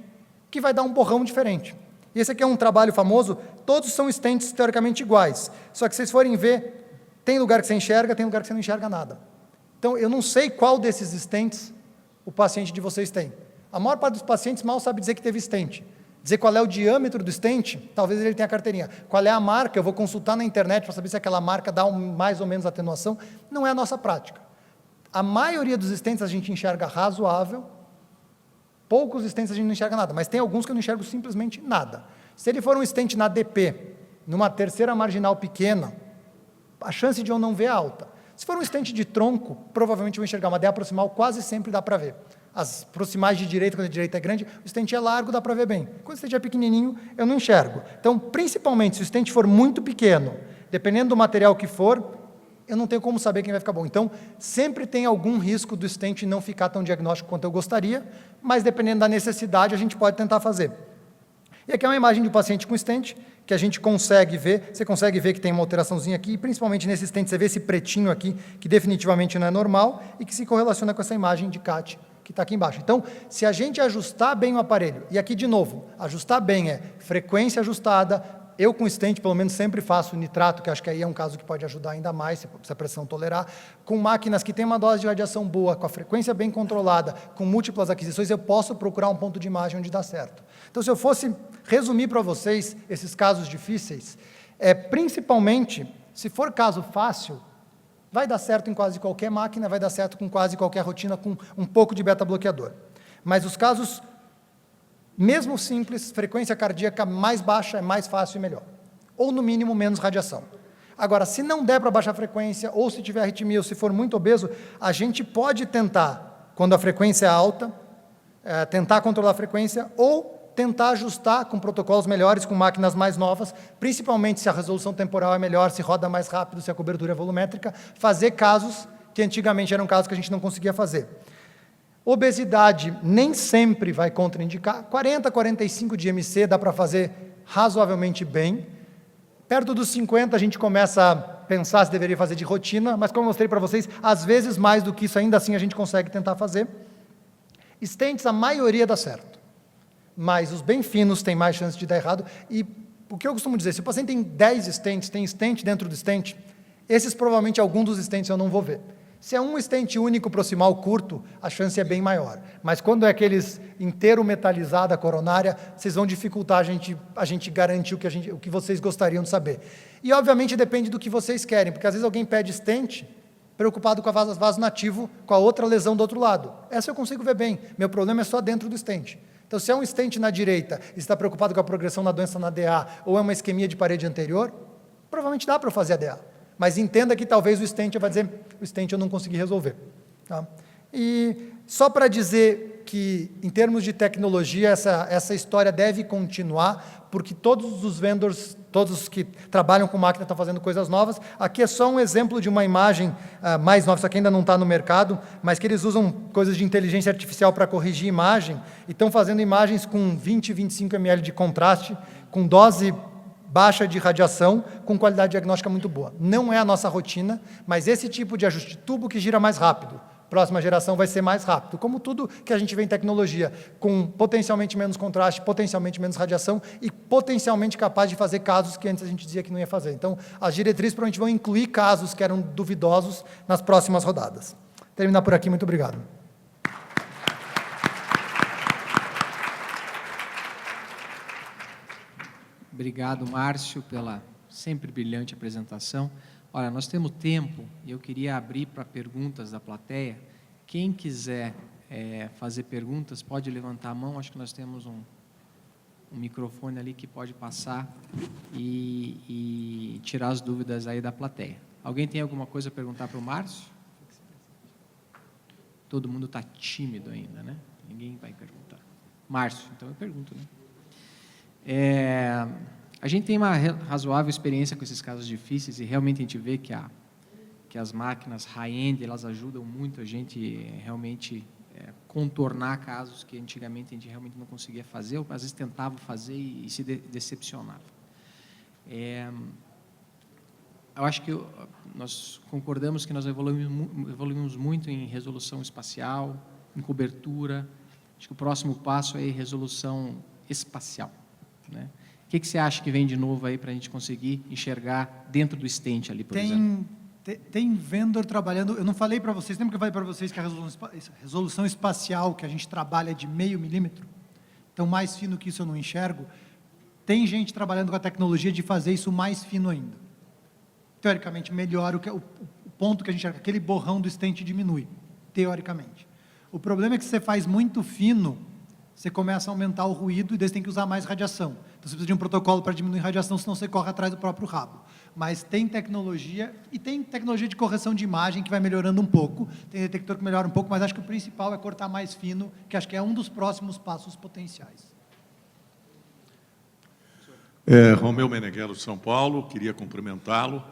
que vai dar um borrão diferente. E esse aqui é um trabalho famoso, todos são stents teoricamente iguais, só que se vocês forem ver, tem lugar que você enxerga, tem lugar que você não enxerga nada. Então, eu não sei qual desses stents o paciente de vocês tem. A maior parte dos pacientes mal sabe dizer que teve stent. Dizer qual é o diâmetro do stent, talvez ele tenha a carteirinha. Qual é a marca, eu vou consultar na internet para saber se aquela marca dá mais ou menos atenuação, não é a nossa prática. A maioria dos stents a gente enxerga razoável, poucos stents a gente não enxerga nada, mas tem alguns que eu não enxergo simplesmente nada. Se ele for um stent na DP, numa terceira marginal pequena, a chance de eu não ver é alta. Se for um stent de tronco, provavelmente eu vou enxergar uma DA proximal, quase sempre dá para ver. As proximais de direita, quando a direita é grande, o stent é largo, dá para ver bem. Quando o stent é pequenininho, eu não enxergo. Então, principalmente, se o stent for muito pequeno, dependendo do material que for, eu não tenho como saber quem vai ficar bom. Então, sempre tem algum risco do stent não ficar tão diagnóstico quanto eu gostaria, mas dependendo da necessidade, a gente pode tentar fazer. E aqui é uma imagem de um paciente com stent, que a gente consegue ver, você consegue ver que tem uma alteraçãozinha aqui, e principalmente nesse stent você vê esse pretinho aqui, que definitivamente não é normal, e que se correlaciona com essa imagem de CAT, que está aqui embaixo. Então, se a gente ajustar bem o aparelho, e aqui de novo, ajustar bem é frequência ajustada, eu com stent, pelo menos, sempre faço nitrato, que acho que aí é um caso que pode ajudar ainda mais, se a pressão tolerar. Com máquinas que têm uma dose de radiação boa, com a frequência bem controlada, com múltiplas aquisições, eu posso procurar um ponto de imagem onde dá certo. Então, se eu fosse resumir para vocês esses casos difíceis, principalmente, se for caso fácil, vai dar certo em quase qualquer máquina, vai dar certo com quase qualquer rotina, com um pouco de beta-bloqueador. Mas os casos mesmo simples, frequência cardíaca mais baixa é mais fácil e melhor. Ou, no mínimo, menos radiação. Agora, se não der para baixar a frequência, ou se tiver arritmia, ou se for muito obeso, a gente pode tentar, quando a frequência é alta, tentar controlar a frequência, ou tentar ajustar com protocolos melhores, com máquinas mais novas, principalmente se a resolução temporal é melhor, se roda mais rápido, se a cobertura é volumétrica, fazer casos que antigamente eram casos que a gente não conseguia fazer. Obesidade nem sempre vai contraindicar, 40, 45 de MC dá para fazer razoavelmente bem, perto dos 50 a gente começa a pensar se deveria fazer de rotina, mas como eu mostrei para vocês, às vezes mais do que isso, ainda assim a gente consegue tentar fazer. Stents, a maioria dá certo, mas os bem finos têm mais chance de dar errado, e o que eu costumo dizer, se o paciente tem 10 stents, tem stent dentro do stent, esses provavelmente algum dos stents eu não vou ver. Se é um stent único proximal curto, a chance é bem maior. Mas quando é aqueles inteiro metalizada coronária, vocês vão dificultar a gente garantir o que vocês gostariam de saber. E, obviamente, depende do que vocês querem, porque às vezes alguém pede stent preocupado com a vaso nativo, com a outra lesão do outro lado. Essa eu consigo ver bem. Meu problema é só dentro do stent. Então, se é um stent na direita e está preocupado com a progressão da doença na DA, ou é uma isquemia de parede anterior, provavelmente dá para fazer a DA. Mas entenda que talvez o stent vai dizer, o stent eu não consegui resolver. Tá? E só para dizer que, em termos de tecnologia, essa história deve continuar, porque todos os vendors, todos os que trabalham com máquina estão fazendo coisas novas. Aqui é só um exemplo de uma imagem mais nova, isso aqui ainda não está no mercado, mas que eles usam coisas de inteligência artificial para corrigir imagem, e estão fazendo imagens com 20, 25 ml de contraste, com dose baixa de radiação, com qualidade diagnóstica muito boa. Não é a nossa rotina, mas esse tipo de ajuste de tubo que gira mais rápido, próxima geração vai ser mais rápido. Como tudo que a gente vê em tecnologia, com potencialmente menos contraste, potencialmente menos radiação e potencialmente capaz de fazer casos que antes a gente dizia que não ia fazer. Então, as diretrizes provavelmente vão incluir casos que eram duvidosos nas próximas rodadas. Terminar por aqui, muito obrigado. Obrigado, Márcio, pela sempre brilhante apresentação. Olha, nós temos tempo e eu queria abrir para perguntas da plateia. Quem quiser fazer perguntas, pode levantar a mão. Acho que nós temos um microfone ali que pode passar e tirar as dúvidas aí da plateia. Alguém tem alguma coisa a perguntar para o Márcio? Todo mundo está tímido ainda, né? Ninguém vai perguntar. Márcio, então eu pergunto, né? A gente tem uma razoável experiência com esses casos difíceis e realmente a gente vê que as máquinas high-end, elas ajudam muito a gente realmente contornar casos que antigamente a gente realmente não conseguia fazer, ou às vezes tentava fazer e se decepcionava. Eu acho que nós concordamos que nós evoluímos muito em resolução espacial, em cobertura. Acho que o próximo passo é resolução espacial, né? O que você acha que vem de novo aí para a gente conseguir enxergar dentro do stent ali, por exemplo? Tem vendor trabalhando, eu não falei para vocês, lembra que eu falei para vocês que a resolução espacial que a gente trabalha é de 0,5 milímetro? Então, mais fino que isso eu não enxergo. Tem gente trabalhando com a tecnologia de fazer isso mais fino ainda. Teoricamente, melhora o ponto que a gente enxerga, aquele borrão do stent diminui, teoricamente. O problema é que se você faz muito fino, você começa a aumentar o ruído e daí você tem que usar mais radiação. Então, você precisa de um protocolo para diminuir a radiação, senão você corre atrás do próprio rabo. Mas tem tecnologia, e tem tecnologia de correção de imagem que vai melhorando um pouco, tem detector que melhora um pouco, mas acho que o principal é cortar mais fino, que acho que é um dos próximos passos potenciais. Romeu Meneghello, São Paulo, queria cumprimentá-lo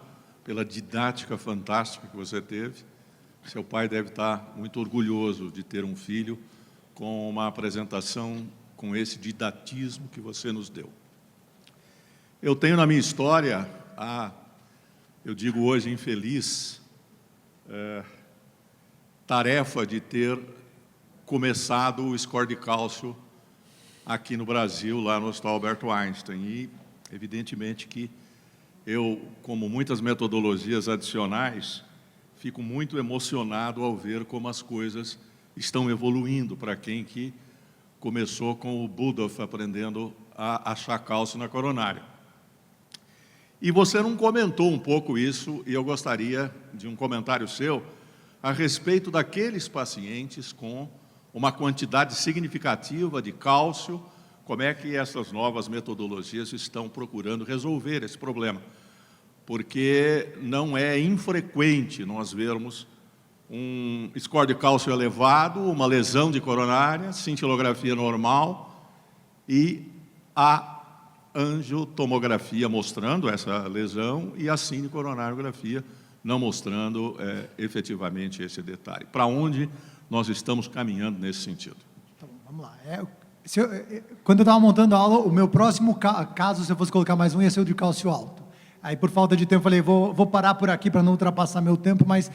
pela didática fantástica que você teve. Seu pai deve estar muito orgulhoso de ter um filho com uma apresentação com esse didatismo que você nos deu. Eu tenho na minha história eu digo hoje infeliz, tarefa de ter começado o score de cálcio aqui no Brasil, lá no Hospital Albert Einstein. E, evidentemente, que eu, como muitas metodologias adicionais, fico muito emocionado ao ver como as coisas estão evoluindo para quem que começou com o Budhoff aprendendo a achar cálcio na coronária. E você não comentou um pouco isso, e eu gostaria de um comentário seu a respeito daqueles pacientes com uma quantidade significativa de cálcio, como é que essas novas metodologias estão procurando resolver esse problema. Porque não é infrequente nós vermos um score de cálcio elevado, uma lesão de coronária, cintilografia normal e a angiotomografia mostrando essa lesão e a cinecoronariografia não mostrando efetivamente esse detalhe. Para onde nós estamos caminhando nesse sentido? Tá bom, vamos lá. Quando eu estava montando a aula, o meu próximo caso, se eu fosse colocar mais um, ia ser o de cálcio alto. Aí, por falta de tempo, eu falei, vou parar por aqui para não ultrapassar meu tempo, mas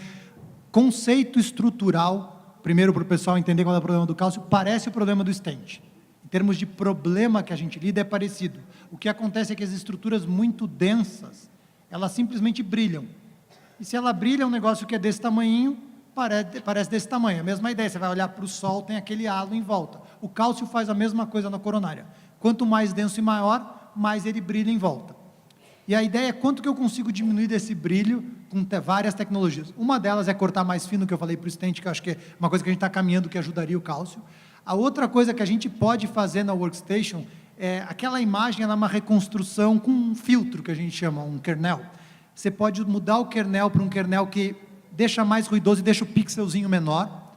conceito estrutural, primeiro para o pessoal entender qual é o problema do cálcio, parece o problema do stent. Em termos de problema que a gente lida, é parecido. O que acontece é que as estruturas muito densas, elas simplesmente brilham. E se ela brilha, um negócio que é desse tamanhinho, parece desse tamanho. A mesma ideia, você vai olhar para o sol, tem aquele halo em volta. O cálcio faz a mesma coisa na coronária. Quanto mais denso e maior, mais ele brilha em volta. E a ideia é quanto que eu consigo diminuir desse brilho com várias tecnologias. Uma delas é cortar mais fino, que eu falei para o stent, que eu acho que é uma coisa que a gente está caminhando, que ajudaria o cálcio. A outra coisa que a gente pode fazer na workstation é aquela imagem, ela é uma reconstrução com um filtro, que a gente chama, um kernel. Você pode mudar o kernel para um kernel que deixa mais ruidoso e deixa o pixelzinho menor,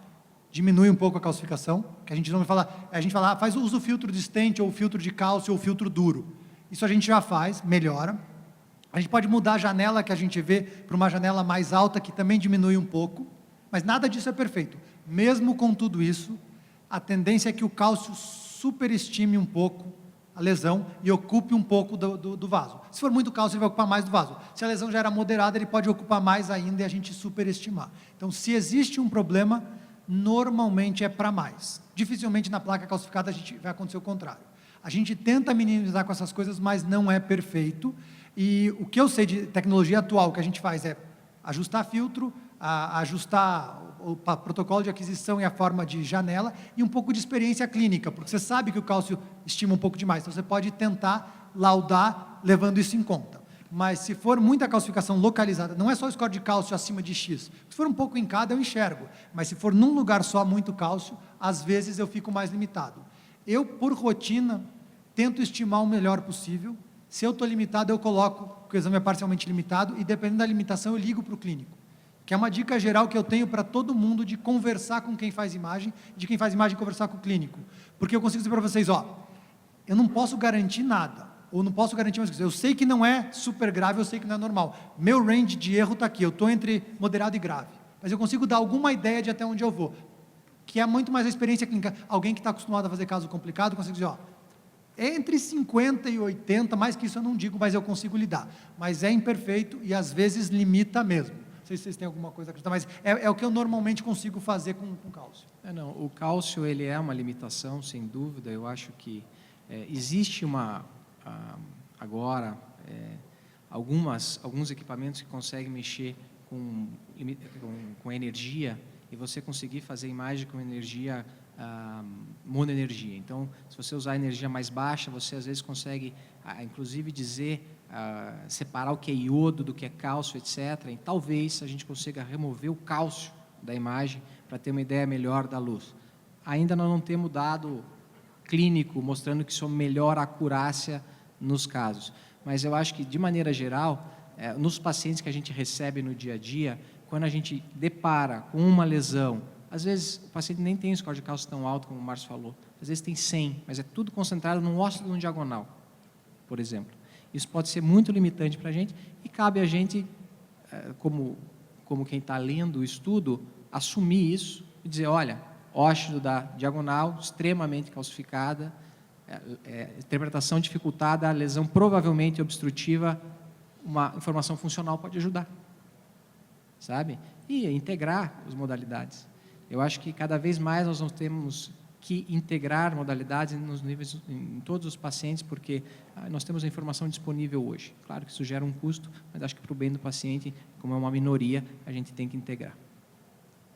diminui um pouco a calcificação, que a gente não vai falar, a gente fala, usa o filtro de stent, ou o filtro de cálcio, ou o filtro duro. Isso a gente já faz, melhora. A gente pode mudar a janela que a gente vê para uma janela mais alta, que também diminui um pouco, mas nada disso é perfeito. Mesmo com tudo isso, a tendência é que o cálcio superestime um pouco a lesão e ocupe um pouco do vaso. Se for muito cálcio, ele vai ocupar mais do vaso. Se a lesão já era moderada, ele pode ocupar mais ainda e a gente superestimar. Então, se existe um problema, normalmente é para mais. Dificilmente na placa calcificada vai acontecer o contrário. A gente tenta minimizar com essas coisas, mas não é perfeito. E o que eu sei de tecnologia atual, o que a gente faz é ajustar filtro, ajustar o protocolo de aquisição e a forma de janela e um pouco de experiência clínica, porque você sabe que o cálcio estima um pouco demais, então você pode tentar laudar levando isso em conta. Mas se for muita calcificação localizada, não é só o score de cálcio acima de X, se for um pouco em cada eu enxergo, mas se for num lugar só muito cálcio, às vezes eu fico mais limitado. Eu, por rotina, tento estimar o melhor possível. Se eu estou limitado, eu coloco que o exame é parcialmente limitado e, dependendo da limitação, eu ligo para o clínico. Que é uma dica geral que eu tenho para todo mundo de conversar com quem faz imagem, de quem faz imagem conversar com o clínico. Porque eu consigo dizer para vocês, eu não posso garantir nada, ou não posso garantir mais coisa. Eu sei que não é super grave, eu sei que não é normal. Meu range de erro está aqui, eu estou entre moderado e grave. Mas eu consigo dar alguma ideia de até onde eu vou. Que é muito mais a experiência clínica. Alguém que está acostumado a fazer caso complicado, consegue dizer, entre 50 e 80, mais que isso eu não digo, mas eu consigo lidar. Mas é imperfeito e às vezes limita mesmo. Não sei se vocês têm alguma coisa a acrescentar, mas é o que eu normalmente consigo fazer com cálcio. Não, o cálcio ele é uma limitação, sem dúvida. Eu acho que existe agora alguns equipamentos que conseguem mexer com energia e você conseguir fazer imagem com energia monoenergia. Então, se você usar energia mais baixa, você às vezes consegue, inclusive, separar o que é iodo do que é cálcio, etc. E talvez a gente consiga remover o cálcio da imagem para ter uma ideia melhor da luz. Ainda nós não temos dado clínico mostrando que isso melhora a acurácia nos casos. Mas eu acho que, de maneira geral, nos pacientes que a gente recebe no dia a dia, quando a gente depara com uma lesão, às vezes o paciente nem tem um score de cálcio tão alto como o Márcio falou, às vezes tem 100, mas é tudo concentrado num ósseo de um diagonal, por exemplo. Isso pode ser muito limitante para a gente e cabe a gente, como quem está lendo o estudo, assumir isso e dizer, olha, ósseo da diagonal extremamente calcificada, interpretação dificultada, a lesão provavelmente obstrutiva, uma informação funcional pode ajudar, sabe? E integrar as modalidades. Eu acho que cada vez mais nós temos que integrar modalidades nos níveis, em todos os pacientes, porque nós temos a informação disponível hoje. Claro que isso gera um custo, mas acho que para o bem do paciente, como é uma minoria, a gente tem que integrar.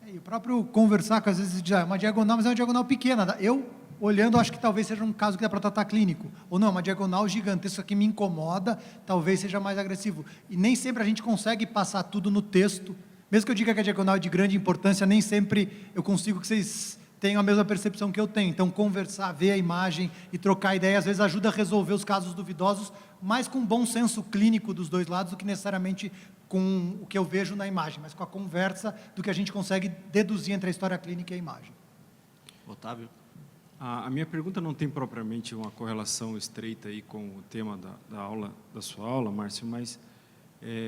E o próprio conversar, que às vezes diz, é uma diagonal, mas é uma diagonal pequena. Eu, olhando, acho que talvez seja um caso que dá para tratar clínico. Ou não, uma diagonal gigantesca que me incomoda, talvez seja mais agressivo. E nem sempre a gente consegue passar tudo no texto. Mesmo que eu diga que a diagonal é de grande importância, nem sempre eu consigo que vocês tenham a mesma percepção que eu tenho. Então, conversar, ver a imagem e trocar ideia, às vezes ajuda a resolver os casos duvidosos, mais com bom senso clínico dos dois lados do que necessariamente com o que eu vejo na imagem, mas com a conversa do que a gente consegue deduzir entre a história clínica e a imagem. Otávio? A minha pergunta não tem propriamente uma correlação estreita aí com o tema da sua aula, Márcio, mas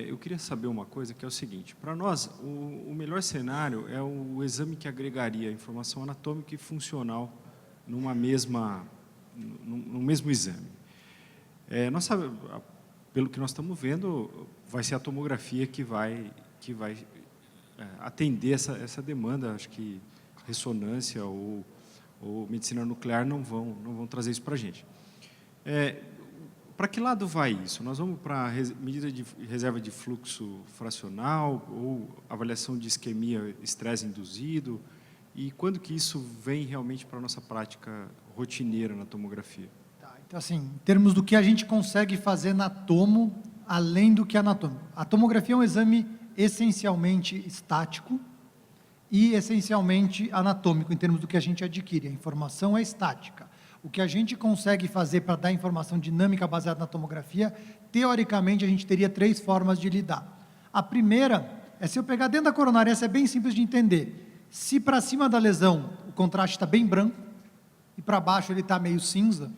eu queria saber uma coisa, que é o seguinte: para nós, o melhor cenário é o exame que agregaria informação anatômica e funcional no mesmo exame. Nós sabemos, pelo que nós estamos vendo, vai ser a tomografia que vai atender essa demanda. Acho que ressonância ou medicina nuclear não vão trazer isso para a gente. Para que lado vai isso? Nós vamos para medida de reserva de fluxo fracional ou avaliação de isquemia, estresse induzido? E quando que isso vem realmente para a nossa prática rotineira na tomografia? Então, assim, em termos do que a gente consegue fazer na tomo, além do que anatômico. A tomografia é um exame essencialmente estático e essencialmente anatômico, em termos do que a gente adquire. A informação é estática. O que a gente consegue fazer para dar informação dinâmica baseada na tomografia, teoricamente, a gente teria 3 formas de lidar. A primeira é se eu pegar dentro da coronária, essa é bem simples de entender. Se para cima da lesão o contraste está bem branco e para baixo ele está meio cinza,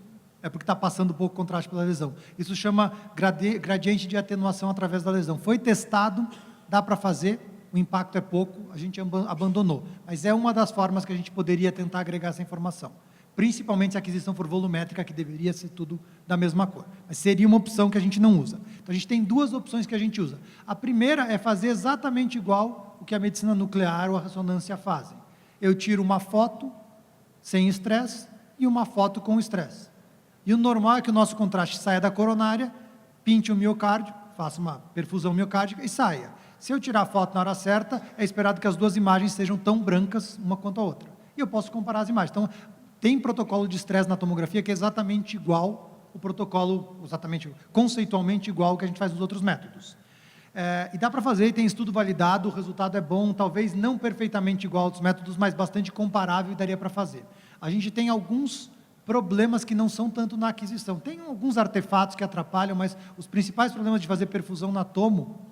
é porque está passando pouco contraste pela lesão. Isso chama gradiente de atenuação através da lesão. Foi testado, dá para fazer, o impacto é pouco, a gente abandonou. Mas é uma das formas que a gente poderia tentar agregar essa informação. principalmente se a aquisição for volumétrica, que deveria ser tudo da mesma cor. Mas seria uma opção que a gente não usa. Então, a gente tem duas opções que a gente usa. A primeira é fazer exatamente igual o que a medicina nuclear ou a ressonância fazem. Eu tiro uma foto sem estresse e uma foto com estresse. E o normal é que o nosso contraste saia da coronária, pinte o miocárdio, faça uma perfusão miocárdica e saia. Se eu tirar a foto na hora certa, é esperado que as duas imagens sejam tão brancas uma quanto a outra. E eu posso comparar as imagens. Então, tem protocolo de estresse na tomografia que é exatamente igual o protocolo, exatamente, conceitualmente igual ao que a gente faz nos outros métodos. E dá para fazer, e tem estudo validado, o resultado é bom, talvez não perfeitamente igual aos métodos, mas bastante comparável e daria para fazer. A gente tem alguns problemas que não são tanto na aquisição. Tem alguns artefatos que atrapalham, mas os principais problemas de fazer perfusão na tomo,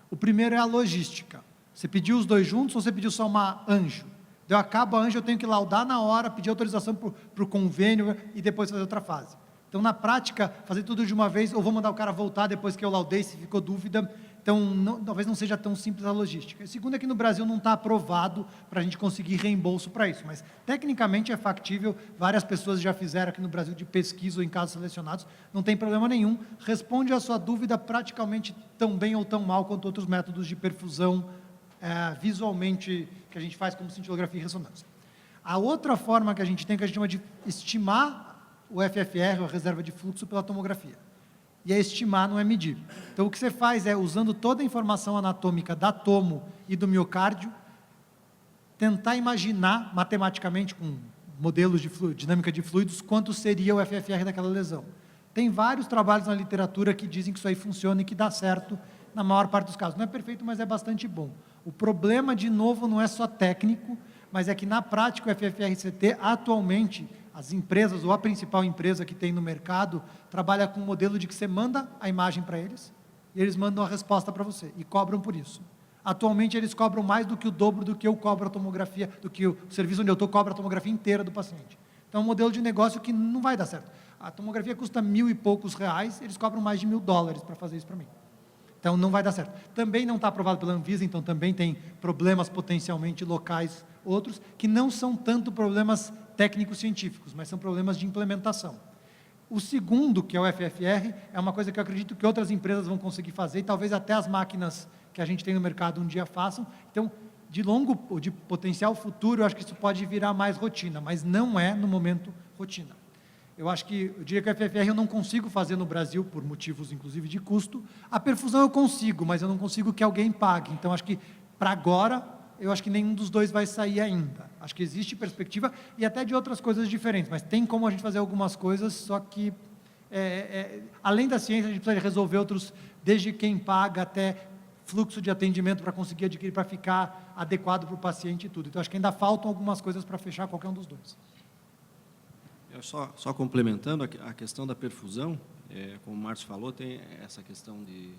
o primeiro é a logística. Você pediu os dois juntos ou você pediu só uma anjo? Eu acabo a anjo, eu tenho que laudar na hora, pedir autorização para o convênio e depois fazer outra fase. Então, na prática, fazer tudo de uma vez, ou vou mandar o cara voltar depois que eu laudei, se ficou dúvida. Então, talvez não seja tão simples a logística. E segundo é que no Brasil não está aprovado para a gente conseguir reembolso para isso, mas tecnicamente é factível, várias pessoas já fizeram aqui no Brasil de pesquisa ou em casos selecionados, não tem problema nenhum, responde a sua dúvida praticamente tão bem ou tão mal quanto outros métodos de perfusão visualmente que a gente faz como cintilografia e ressonância. A outra forma que a gente tem, que a gente chama de estimar o FFR, a reserva de fluxo, pela tomografia. E é estimar, não é medir. Então, o que você faz é, usando toda a informação anatômica da tomo e do miocárdio, tentar imaginar matematicamente, com modelos de dinâmica de fluidos, quanto seria o FFR daquela lesão. Tem vários trabalhos na literatura que dizem que isso aí funciona e que dá certo na maior parte dos casos. Não é perfeito, mas é bastante bom. O problema, de novo, não é só técnico, mas é que, na prática, o FFR-CT, atualmente, as empresas, ou a principal empresa que tem no mercado, trabalha com um modelo de que você manda a imagem para eles, e eles mandam a resposta para você, e cobram por isso. Atualmente, eles cobram mais do que o dobro do que eu cobro a tomografia, do que o serviço onde eu estou cobra a tomografia inteira do paciente. Então, é um modelo de negócio que não vai dar certo. A tomografia custa R$1.000 e poucos, eles cobram mais de $1.000 para fazer isso para mim. Então, não vai dar certo. Também não está aprovado pela Anvisa, então também tem problemas potencialmente locais, outros, que não são tanto problemas técnicos científicos, mas são problemas de implementação. O segundo, que é o FFR, é uma coisa que eu acredito que outras empresas vão conseguir fazer, e talvez até as máquinas que a gente tem no mercado um dia façam. Então, de longo, ou de potencial futuro, eu acho que isso pode virar mais rotina, mas não é, no momento, rotina. Eu diria que o FFR eu não consigo fazer no Brasil, por motivos, inclusive, de custo. A perfusão eu consigo, mas eu não consigo que alguém pague. Então, acho que, para agora, eu acho que nenhum dos dois vai sair ainda. Acho que existe perspectiva, e até de outras coisas diferentes, mas tem como a gente fazer algumas coisas, só que, além da ciência, a gente precisa resolver outros, desde quem paga até fluxo de atendimento para conseguir adquirir, para ficar adequado para o paciente e tudo. Então, acho que ainda faltam algumas coisas para fechar qualquer um dos dois. Eu só complementando a questão da perfusão, como o Márcio falou, tem essa questão de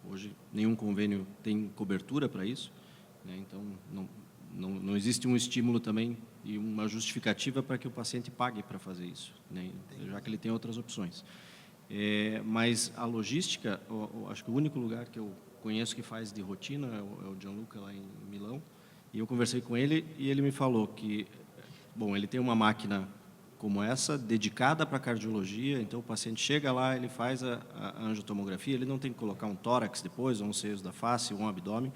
hoje nenhum convênio tem cobertura para isso, né? Então não existe um estímulo também e uma justificativa para que o paciente pague para fazer isso, né? Já que ele tem outras opções. Mas a logística, acho que o único lugar que eu conheço que faz de rotina é o Gianluca lá em Milão, e eu conversei com ele e ele me falou que, bom, ele tem uma máquina como essa, dedicada para cardiologia, então o paciente chega lá, ele faz a angiotomografia, ele não tem que colocar um tórax depois, ou um seios da face, ou um abdômen,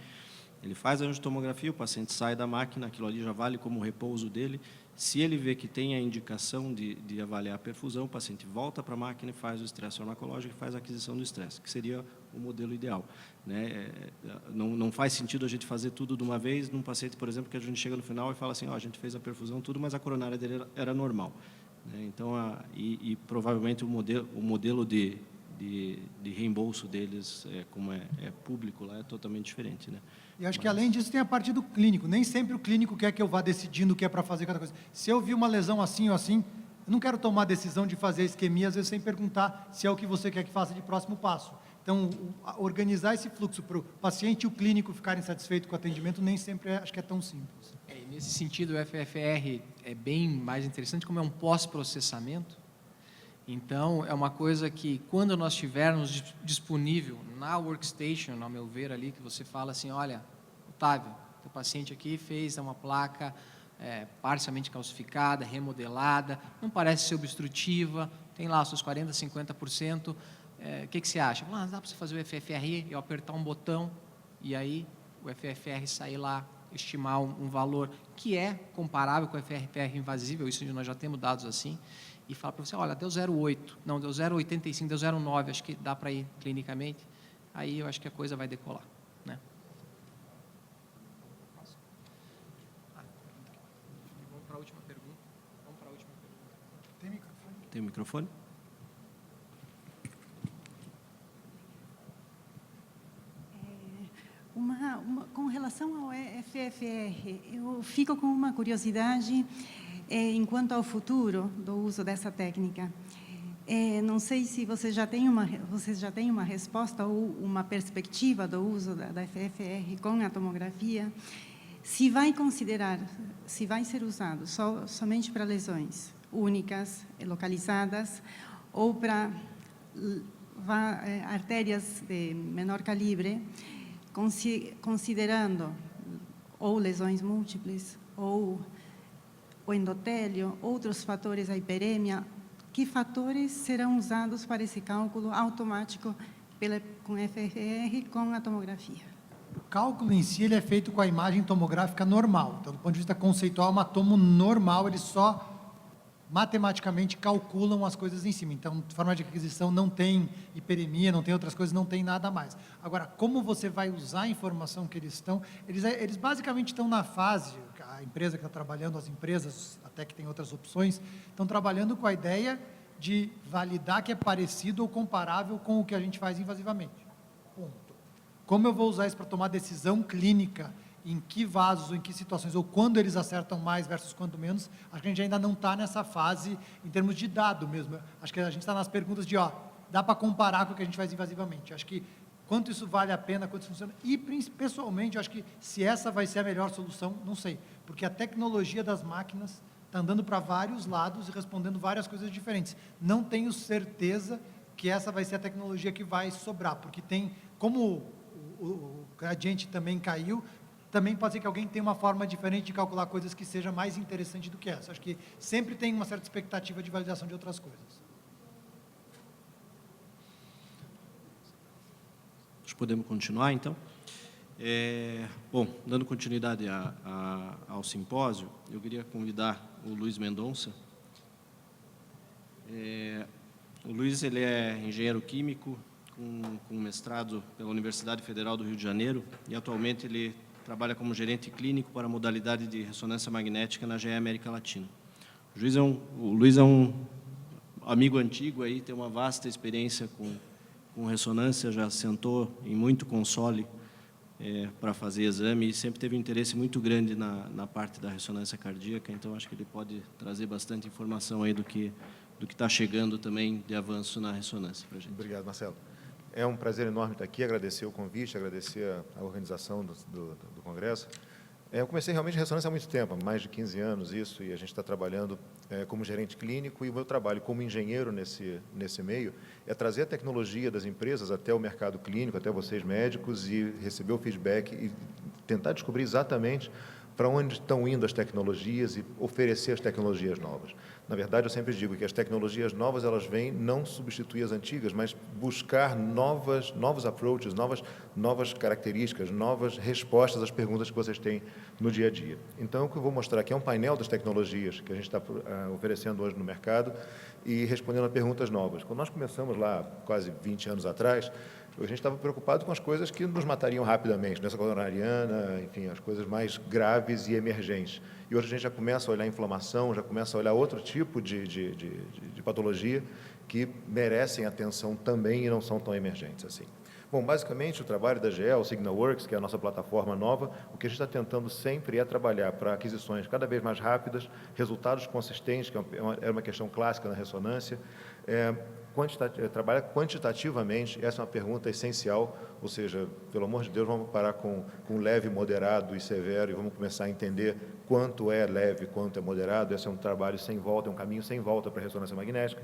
ele faz a angiotomografia, o paciente sai da máquina, aquilo ali já vale como repouso dele, se ele vê que tem a indicação de avaliar a perfusão, o paciente volta para a máquina e faz o estresse farmacológico e faz a aquisição do estresse, que seria o modelo ideal, né? Não faz sentido a gente fazer tudo de uma vez num paciente, por exemplo, que a gente chega no final e fala assim, a gente fez a perfusão tudo, mas a coronária dele era normal, né? Então, provavelmente o modelo de reembolso deles, como é público lá, é totalmente diferente, né? E acho que, além disso, tem a parte do clínico. Nem sempre o clínico quer que eu vá decidindo o que é para fazer cada coisa. Se eu vi uma lesão assim ou assim, eu não quero tomar a decisão de fazer a isquemia, às vezes, sem perguntar se é o que você quer que faça de próximo passo. Então, organizar esse fluxo para o paciente e o clínico ficarem satisfeitos com o atendimento, nem sempre acho que é tão simples. Nesse sentido, o FFR é bem mais interessante, como é um pós-processamento. Então, é uma coisa que, quando nós tivermos disponível na workstation, ao meu ver ali, que você fala assim, olha, Otávio, teu paciente aqui fez uma placa parcialmente calcificada, remodelada, não parece ser obstrutiva, tem lá os seus 40%, 50%. O que você acha? Dá para você fazer o FFR, eu apertar um botão e aí o FFR sair lá, estimar um valor que é comparável com o FFR invasível, isso nós já temos dados assim, e falar para você, olha, deu 0,8, não, deu 0,85, deu 0,9, acho que dá para ir clinicamente, aí eu acho que a coisa vai decolar. Né? Vamos para a última pergunta. Tem microfone? Tem o microfone? Com relação ao FFR, eu fico com uma curiosidade enquanto ao futuro do uso dessa técnica. Não sei se vocês já têm uma resposta ou uma perspectiva do uso da FFR com a tomografia, se vai ser usado somente para lesões únicas, localizadas, ou para artérias de menor calibre, considerando ou lesões múltiplas, ou o endotélio, outros fatores, a hiperemia, que fatores serão usados para esse cálculo automático com FFR com a tomografia? O cálculo em si ele é feito com a imagem tomográfica normal. Então, do ponto de vista conceitual, uma tomo normal, eles só matematicamente calculam as coisas em cima. Então, de forma de aquisição, não tem hiperemia, não tem outras coisas, não tem nada mais. Agora, como você vai usar a informação que eles estão... Eles basicamente estão na fase, a empresa que está trabalhando, as empresas, até que tem outras opções, estão trabalhando com a ideia de validar que é parecido ou comparável com o que a gente faz invasivamente. Ponto. Como eu vou usar isso para tomar decisão clínica, em que vasos, ou em que situações, ou quando eles acertam mais versus quando menos, acho que a gente ainda não está nessa fase em termos de dado mesmo. Acho que a gente está nas perguntas de, dá para comparar com o que a gente faz invasivamente. Acho que quanto isso vale a pena, quanto isso funciona. E, pessoalmente, acho que se essa vai ser a melhor solução, não sei. Porque a tecnologia das máquinas está andando para vários lados e respondendo várias coisas diferentes. Não tenho certeza que essa vai ser a tecnologia que vai sobrar, porque tem, como o gradiente também caiu, também pode ser que alguém tenha uma forma diferente de calcular coisas que seja mais interessante do que essa. Acho que sempre tem uma certa expectativa de validação de outras coisas. Acho que podemos continuar, então. Bom, dando continuidade ao simpósio, eu queria convidar o Luiz Mendonça. O Luiz ele é engenheiro químico, com mestrado pela Universidade Federal do Rio de Janeiro, e atualmente ele trabalha como gerente clínico para a modalidade de ressonância magnética na GE América Latina. O Luiz é um amigo antigo, aí, tem uma vasta experiência com ressonância, já sentou em muito console para fazer exame e sempre teve um interesse muito grande na parte da ressonância cardíaca, então acho que ele pode trazer bastante informação aí do que está chegando também de avanço na ressonância para a gente. Obrigado, Marcelo. É um prazer enorme estar aqui, agradecer o convite, agradecer a organização do Congresso. Eu comecei realmente ressonância há muito tempo, há mais de 15 anos isso, e a gente está trabalhando como gerente clínico, e o meu trabalho como engenheiro nesse meio é trazer a tecnologia das empresas até o mercado clínico, até vocês médicos, e receber o feedback e tentar descobrir exatamente para onde estão indo as tecnologias e oferecer as tecnologias novas. Na verdade, eu sempre digo que as tecnologias novas, elas vêm não substituir as antigas, mas buscar novos approaches, novas características, novas respostas às perguntas que vocês têm no dia a dia. Então, o que eu vou mostrar aqui é um painel das tecnologias que a gente está oferecendo hoje no mercado e respondendo a perguntas novas. Quando nós começamos lá, quase 20 anos atrás, a gente estava preocupado com as coisas que nos matariam rapidamente, doença coronariana, enfim, as coisas mais graves e emergentes. E hoje a gente já começa a olhar a inflamação, já começa a olhar outro tipo de patologia que merecem atenção também e não são tão emergentes assim. Bom, basicamente o trabalho da GE, o SignalWorks, que é a nossa plataforma nova, o que a gente está tentando sempre é trabalhar para aquisições cada vez mais rápidas, resultados consistentes, que é uma questão clássica na ressonância, trabalhar quantitativamente, essa é uma pergunta essencial, ou seja, pelo amor de Deus, vamos parar com leve, moderado e severo e vamos começar a entender quanto é leve, quanto é moderado. Esse é um trabalho sem volta, é um caminho sem volta para a ressonância magnética.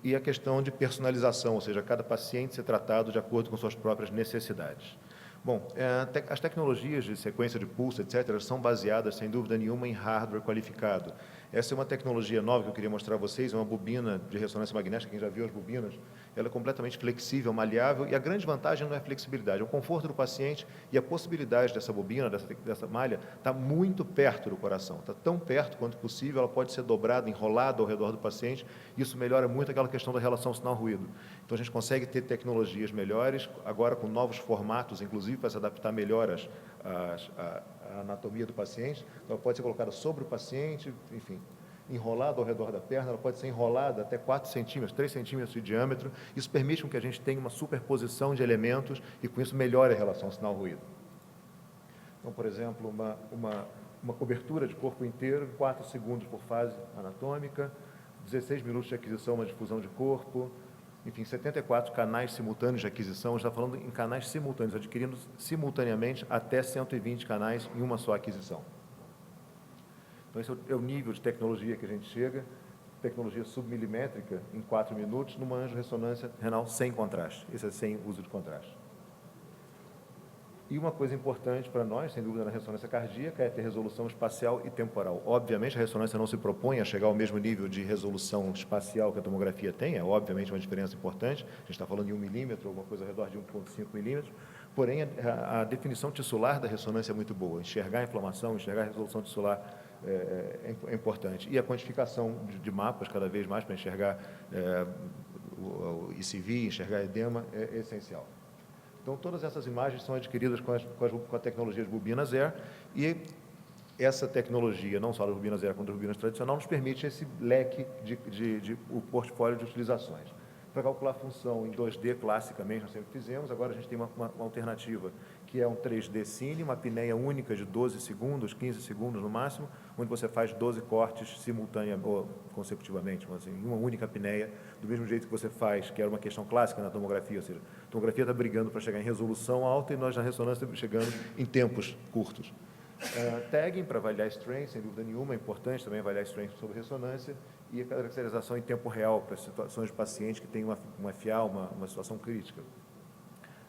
E a questão de personalização, ou seja, cada paciente ser tratado de acordo com suas próprias necessidades. Bom, as tecnologias de sequência de pulso, etc., são baseadas, sem dúvida nenhuma, em hardware qualificado. Essa é uma tecnologia nova que eu queria mostrar a vocês, é uma bobina de ressonância magnética, quem já viu as bobinas, ela é completamente flexível, maleável, e a grande vantagem não é a flexibilidade, é o conforto do paciente e a possibilidade dessa bobina, dessa malha, está muito perto do coração, está tão perto quanto possível, ela pode ser dobrada, enrolada ao redor do paciente, isso melhora muito aquela questão da relação sinal-ruído. Então, a gente consegue ter tecnologias melhores, agora com novos formatos, inclusive, para se adaptar melhor à anatomia do paciente. Então, ela pode ser colocada sobre o paciente, enfim, enrolada ao redor da perna, ela pode ser enrolada até 4 centímetros, 3 centímetros de diâmetro. Isso permite que a gente tenha uma superposição de elementos e, com isso, melhore a relação sinal-ruído. Então, por exemplo, uma cobertura de corpo inteiro, 4 segundos por fase anatômica, 16 minutos de aquisição, uma difusão de corpo, enfim, 74 canais simultâneos de aquisição, já falando em canais simultâneos, adquirindo simultaneamente até 120 canais em uma só aquisição. Então, esse é o nível de tecnologia que a gente chega, tecnologia submilimétrica em 4 minutos, numa angiorressonância renal sem contraste. Isso é sem uso de contraste. E uma coisa importante para nós, sem dúvida, na ressonância cardíaca, é ter resolução espacial e temporal. Obviamente, a ressonância não se propõe a chegar ao mesmo nível de resolução espacial que a tomografia tem, é obviamente uma diferença importante, a gente está falando de 1 milímetro, alguma coisa ao redor de 1,5 milímetros, porém, a definição tissular da ressonância é muito boa, enxergar a inflamação, enxergar a resolução tissular é importante. E a quantificação de mapas, cada vez mais, para enxergar o ICV, enxergar edema, é essencial. Então, todas essas imagens são adquiridas com a tecnologia de bobinas Air, e essa tecnologia, não só das bobinas Air, quanto das bobinas tradicionais, nos permite esse leque o portfólio de utilizações. Para calcular a função em 2D, classicamente, nós sempre fizemos, agora a gente tem uma alternativa, que é um 3D Cine, uma apneia única de 12 segundos, 15 segundos no máximo, onde você faz 12 cortes simultaneamente, ou consecutivamente, assim, em uma única apneia, do mesmo jeito que você faz, que era uma questão clássica na tomografia, ou seja, a tomografia está brigando para chegar em resolução alta e nós na ressonância chegando em tempos curtos. Tagging para avaliar strain, sem dúvida nenhuma, é importante também avaliar strain sobre ressonância, e a caracterização em tempo real para situações de pacientes que têm uma FA, uma situação crítica.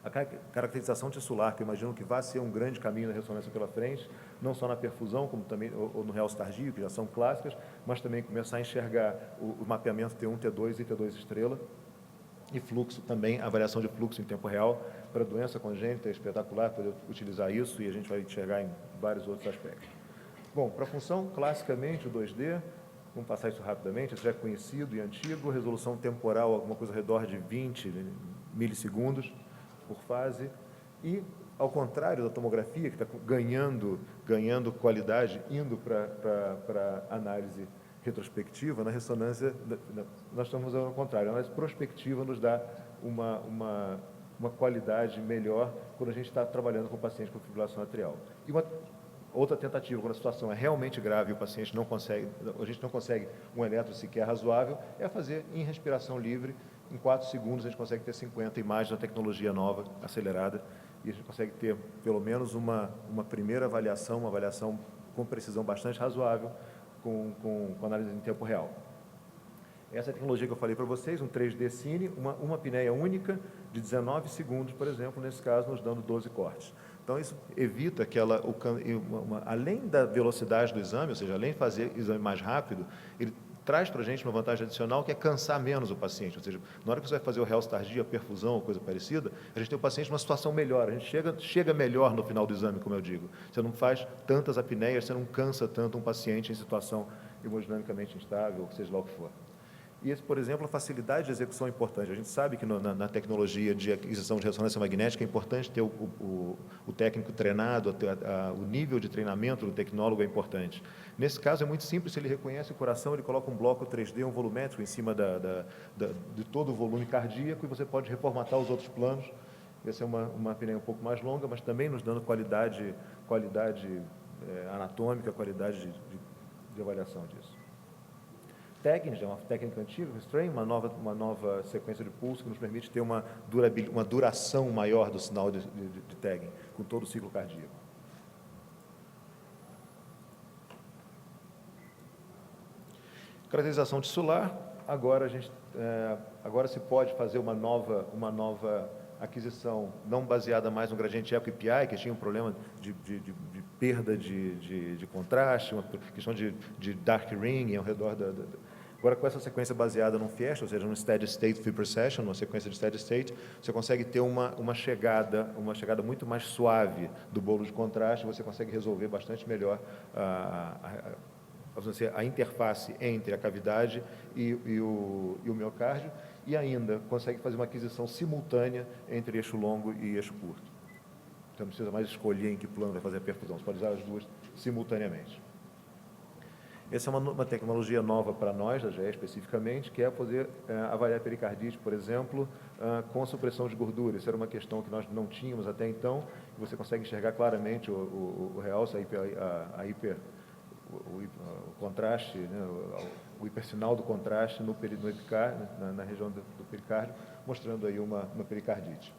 A caracterização tissular, que eu imagino que vai ser um grande caminho na ressonância pela frente, não só na perfusão, como também ou no realce tardio, que já são clássicas, mas também começar a enxergar o mapeamento T1, T2 e T2 estrela, e fluxo também, avaliação de fluxo em tempo real, para doença congênita, é espetacular poder utilizar isso, e a gente vai enxergar em vários outros aspectos. Bom, para a função, classicamente, o 2D, vamos passar isso rapidamente, isso já é conhecido e antigo, resolução temporal, alguma coisa ao redor de 20 milissegundos por fase, e, ao contrário da tomografia, que está ganhando qualidade, indo para análise retrospectiva, na ressonância, nós estamos ao contrário, a análise prospectiva nos dá uma qualidade melhor quando a gente está trabalhando com o paciente com fibrilação atrial. E uma outra tentativa, quando a situação é realmente grave e o paciente não consegue, a gente não consegue um eletro sequer razoável, é fazer em respiração livre. Em 4 segundos a gente consegue ter 50 imagens da tecnologia nova, acelerada, e a gente consegue ter pelo menos uma primeira avaliação, uma avaliação com precisão bastante razoável, com análise em tempo real. Essa é a tecnologia que eu falei para vocês, um 3D Cine, uma apneia única de 19 segundos, por exemplo, nesse caso, nos dando 12 cortes. Então, isso evita que além da velocidade do exame, ou seja, além de fazer o exame mais rápido, ele traz para a gente uma vantagem adicional, que é cansar menos o paciente. Ou seja, na hora que você vai fazer o realce tardio, a perfusão ou coisa parecida, a gente tem o paciente numa situação melhor, a gente chega melhor no final do exame, como eu digo. Você não faz tantas apneias, você não cansa tanto um paciente em situação hemodinamicamente instável, seja lá o que for. E, esse, por exemplo, a facilidade de execução é importante. A gente sabe que na tecnologia de aquisição de ressonância magnética é importante ter o técnico treinado, o nível de treinamento do tecnólogo é importante. Nesse caso, é muito simples, se ele reconhece o coração, ele coloca um bloco 3D, um volumétrico em cima de todo o volume cardíaco, e você pode reformatar os outros planos. Essa é uma apneia um pouco mais longa, mas também nos dando qualidade anatômica, qualidade de avaliação disso. Tagging, já é uma técnica antiga, strain, uma nova sequência de pulso que nos permite ter uma duração maior do sinal de tagging, com todo o ciclo cardíaco. Caracterização tissular, agora se pode fazer uma nova aquisição não baseada mais no gradiente eco-EPI, que tinha um problema de perda de contraste, uma questão de dark ring ao redor Agora, com essa sequência baseada num Fiesta, ou seja, num steady state free precession, uma sequência de steady state, você consegue ter uma chegada muito mais suave do bolo de contraste, você consegue resolver bastante melhor a interface entre a cavidade e o miocárdio, e ainda consegue fazer uma aquisição simultânea entre eixo longo e eixo curto. Então, não precisa mais escolher em que plano vai fazer a perfusão, você pode usar as duas simultaneamente. Essa é uma tecnologia nova para nós, da GE especificamente, que é poder avaliar a pericardite, por exemplo, com supressão de gordura. Isso era uma questão que nós não tínhamos até então, e você consegue enxergar claramente o realce, o contraste, né, o hipersinal do contraste no epicárdio, na região do pericárdio, mostrando aí uma pericardite.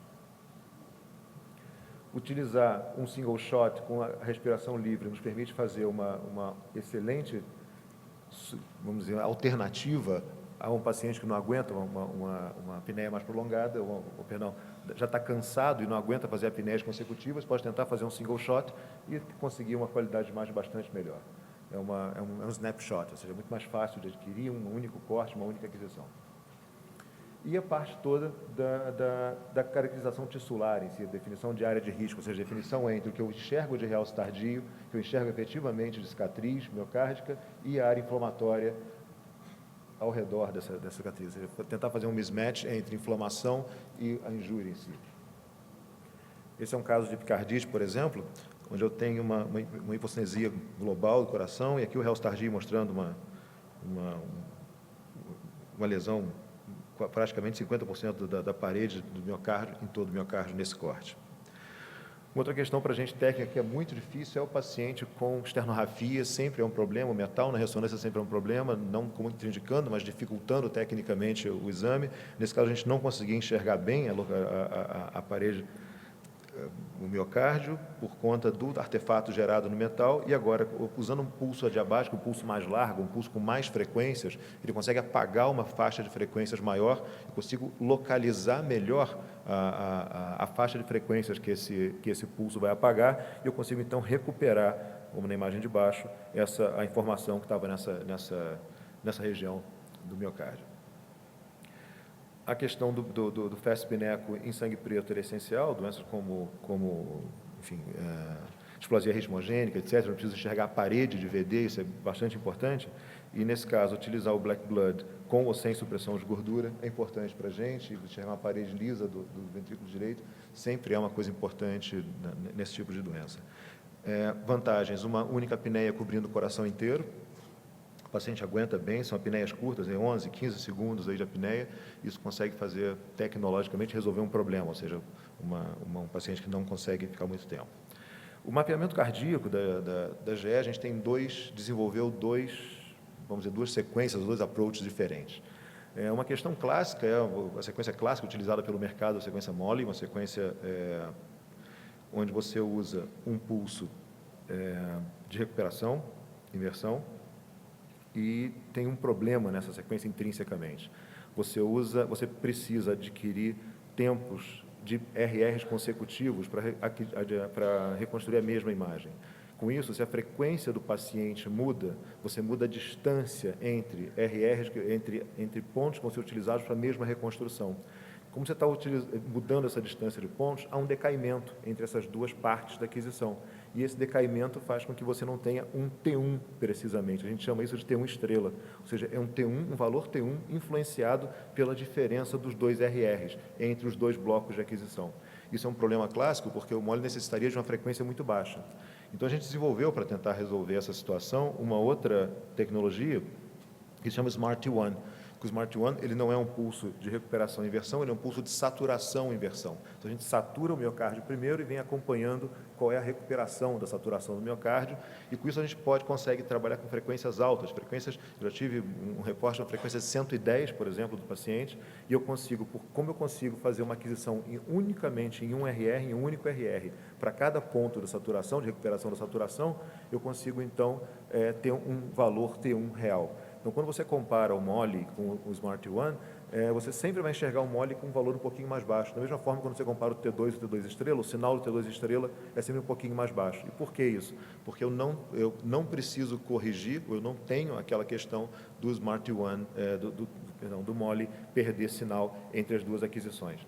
Utilizar um single shot com a respiração livre nos permite fazer uma excelente, vamos dizer, alternativa a um paciente que não aguenta uma apneia mais prolongada, já está cansado e não aguenta fazer apneias consecutivas, pode tentar fazer um single shot e conseguir uma qualidade de imagem bastante melhor. É um snapshot, ou seja, é muito mais fácil de adquirir um único corte, uma única aquisição. E a parte toda da caracterização tissular em si, a definição de área de risco, ou seja, a definição entre o que eu enxergo de realce tardio, o que eu enxergo efetivamente de cicatriz miocárdica e a área inflamatória ao redor dessa cicatriz. Ou seja, tentar fazer um mismatch entre inflamação e a injúria em si. Esse é um caso de epicardite, por exemplo, onde eu tenho uma hipocinesia global do coração, e aqui o realce tardio mostrando uma lesão praticamente 50% da parede do miocárdio, em todo o miocárdio, nesse corte. Uma outra questão para a gente técnica que é muito difícil é o paciente com externorrafia, sempre é um problema, o metal na ressonância sempre é um problema, não contraindicando, mas dificultando tecnicamente o exame. Nesse caso, a gente não conseguia enxergar bem a parede, o miocárdio, por conta do artefato gerado no metal, e agora, usando um pulso adiabático, um pulso mais largo, um pulso com mais frequências, ele consegue apagar uma faixa de frequências maior, eu consigo localizar melhor a faixa de frequências que esse pulso vai apagar, e eu consigo, então, recuperar, como na imagem de baixo, a informação que estava nessa região do miocárdio. A questão do FAST-Pineco em sangue preto é essencial, doenças como enfim, displasia ritmogênica, etc. Não precisa enxergar a parede de VD, isso é bastante importante. E, nesse caso, utilizar o black blood com ou sem supressão de gordura é importante para a gente. Enxergar uma parede lisa do ventrículo direito sempre é uma coisa importante nesse tipo de doença. Vantagens: uma única apneia cobrindo o coração inteiro. O paciente aguenta bem, são apneias curtas, 11, 15 segundos aí de apneia, isso consegue fazer, tecnologicamente, resolver um problema, ou seja, um paciente que não consegue ficar muito tempo. O mapeamento cardíaco da GE, a gente desenvolveu duas sequências, dois approaches diferentes. Uma questão clássica, a sequência clássica utilizada pelo mercado, a sequência MOLE, uma sequência onde você usa um pulso de recuperação, inversão, e tem um problema nessa sequência intrinsecamente. Você precisa adquirir tempos de RRs consecutivos para reconstruir a mesma imagem. Com isso, se a frequência do paciente muda, você muda a distância entre RRs, entre pontos que vão ser utilizados para a mesma reconstrução. Como você está mudando essa distância de pontos, há um decaimento entre essas duas partes da aquisição. E esse decaimento faz com que você não tenha um T1 precisamente. A gente chama isso de T1 estrela. Ou seja, é um T1, um valor T1 influenciado pela diferença dos dois RRs entre os dois blocos de aquisição. Isso é um problema clássico porque o MOLE necessitaria de uma frequência muito baixa. Então, a gente desenvolveu, para tentar resolver essa situação, uma outra tecnologia que se chama Smart T1. O Smart One, ele não é um pulso de recuperação e inversão, ele é um pulso de saturação e inversão. Então, a gente satura o miocárdio primeiro e vem acompanhando qual é a recuperação da saturação do miocárdio, e com isso a gente consegue trabalhar com frequências altas. Eu já tive um reporte de uma frequência de 110, por exemplo, do paciente, e eu consigo, como eu consigo fazer uma aquisição unicamente em um RR, em um único RR, para cada ponto da saturação, de recuperação da saturação, eu consigo, então, ter um valor T1 real. Então, quando você compara o MOLE com o Smart One, você sempre vai enxergar o MOLE com um valor um pouquinho mais baixo. Da mesma forma, quando você compara o T2 e o T2 estrela, o sinal do T2 estrela é sempre um pouquinho mais baixo. E por que isso? Porque eu não preciso corrigir, eu não tenho aquela questão do Smart One, do MOLE perder sinal entre as duas aquisições.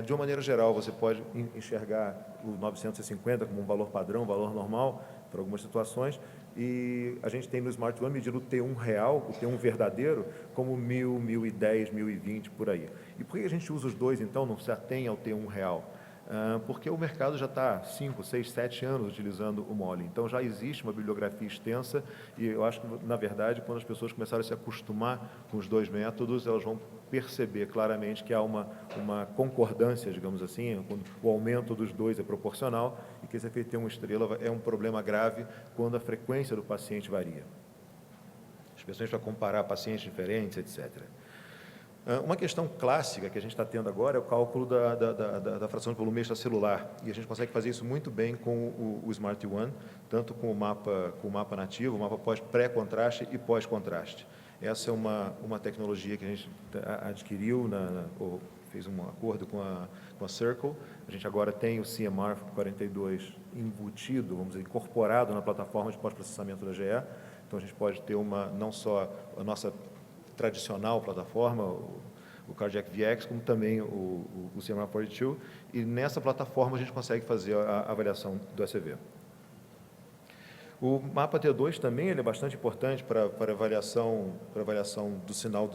De uma maneira geral, você pode enxergar o 950 como um valor padrão, um valor normal para algumas situações, e a gente tem no Smart One medindo o T1 real, o T1 verdadeiro, como 1.000, 1.010, 1.020, por aí. E por que a gente usa os dois, então, não se atém ao T1 real? Porque o mercado já está há 5, 6, 7 anos utilizando o MOLE. Então, já existe uma bibliografia extensa e eu acho que, na verdade, quando as pessoas começarem a se acostumar com os dois métodos, elas vão perceber claramente que há uma concordância, digamos assim, quando o aumento dos dois é proporcional e que esse efeito T1 estrela é um problema grave quando a frequência do paciente varia. As pessoas vão comparar pacientes diferentes, etc. Uma questão clássica que a gente está tendo agora é o cálculo da fração de volume extracelular, e a gente consegue fazer isso muito bem com o Smart One, tanto com o mapa nativo, o mapa pré-contraste e pós-contraste. Essa é uma tecnologia que a gente adquiriu, ou fez um acordo com a Circle. A gente agora tem o CMR 42 embutido, vamos dizer, incorporado na plataforma de pós-processamento da GE. Então, a gente pode ter não só a nossa tradicional plataforma, o Cardiac VX, como também o CMR 42, e nessa plataforma a gente consegue fazer a avaliação do ECV. O mapa T2 também ele é bastante importante para avaliação do sinal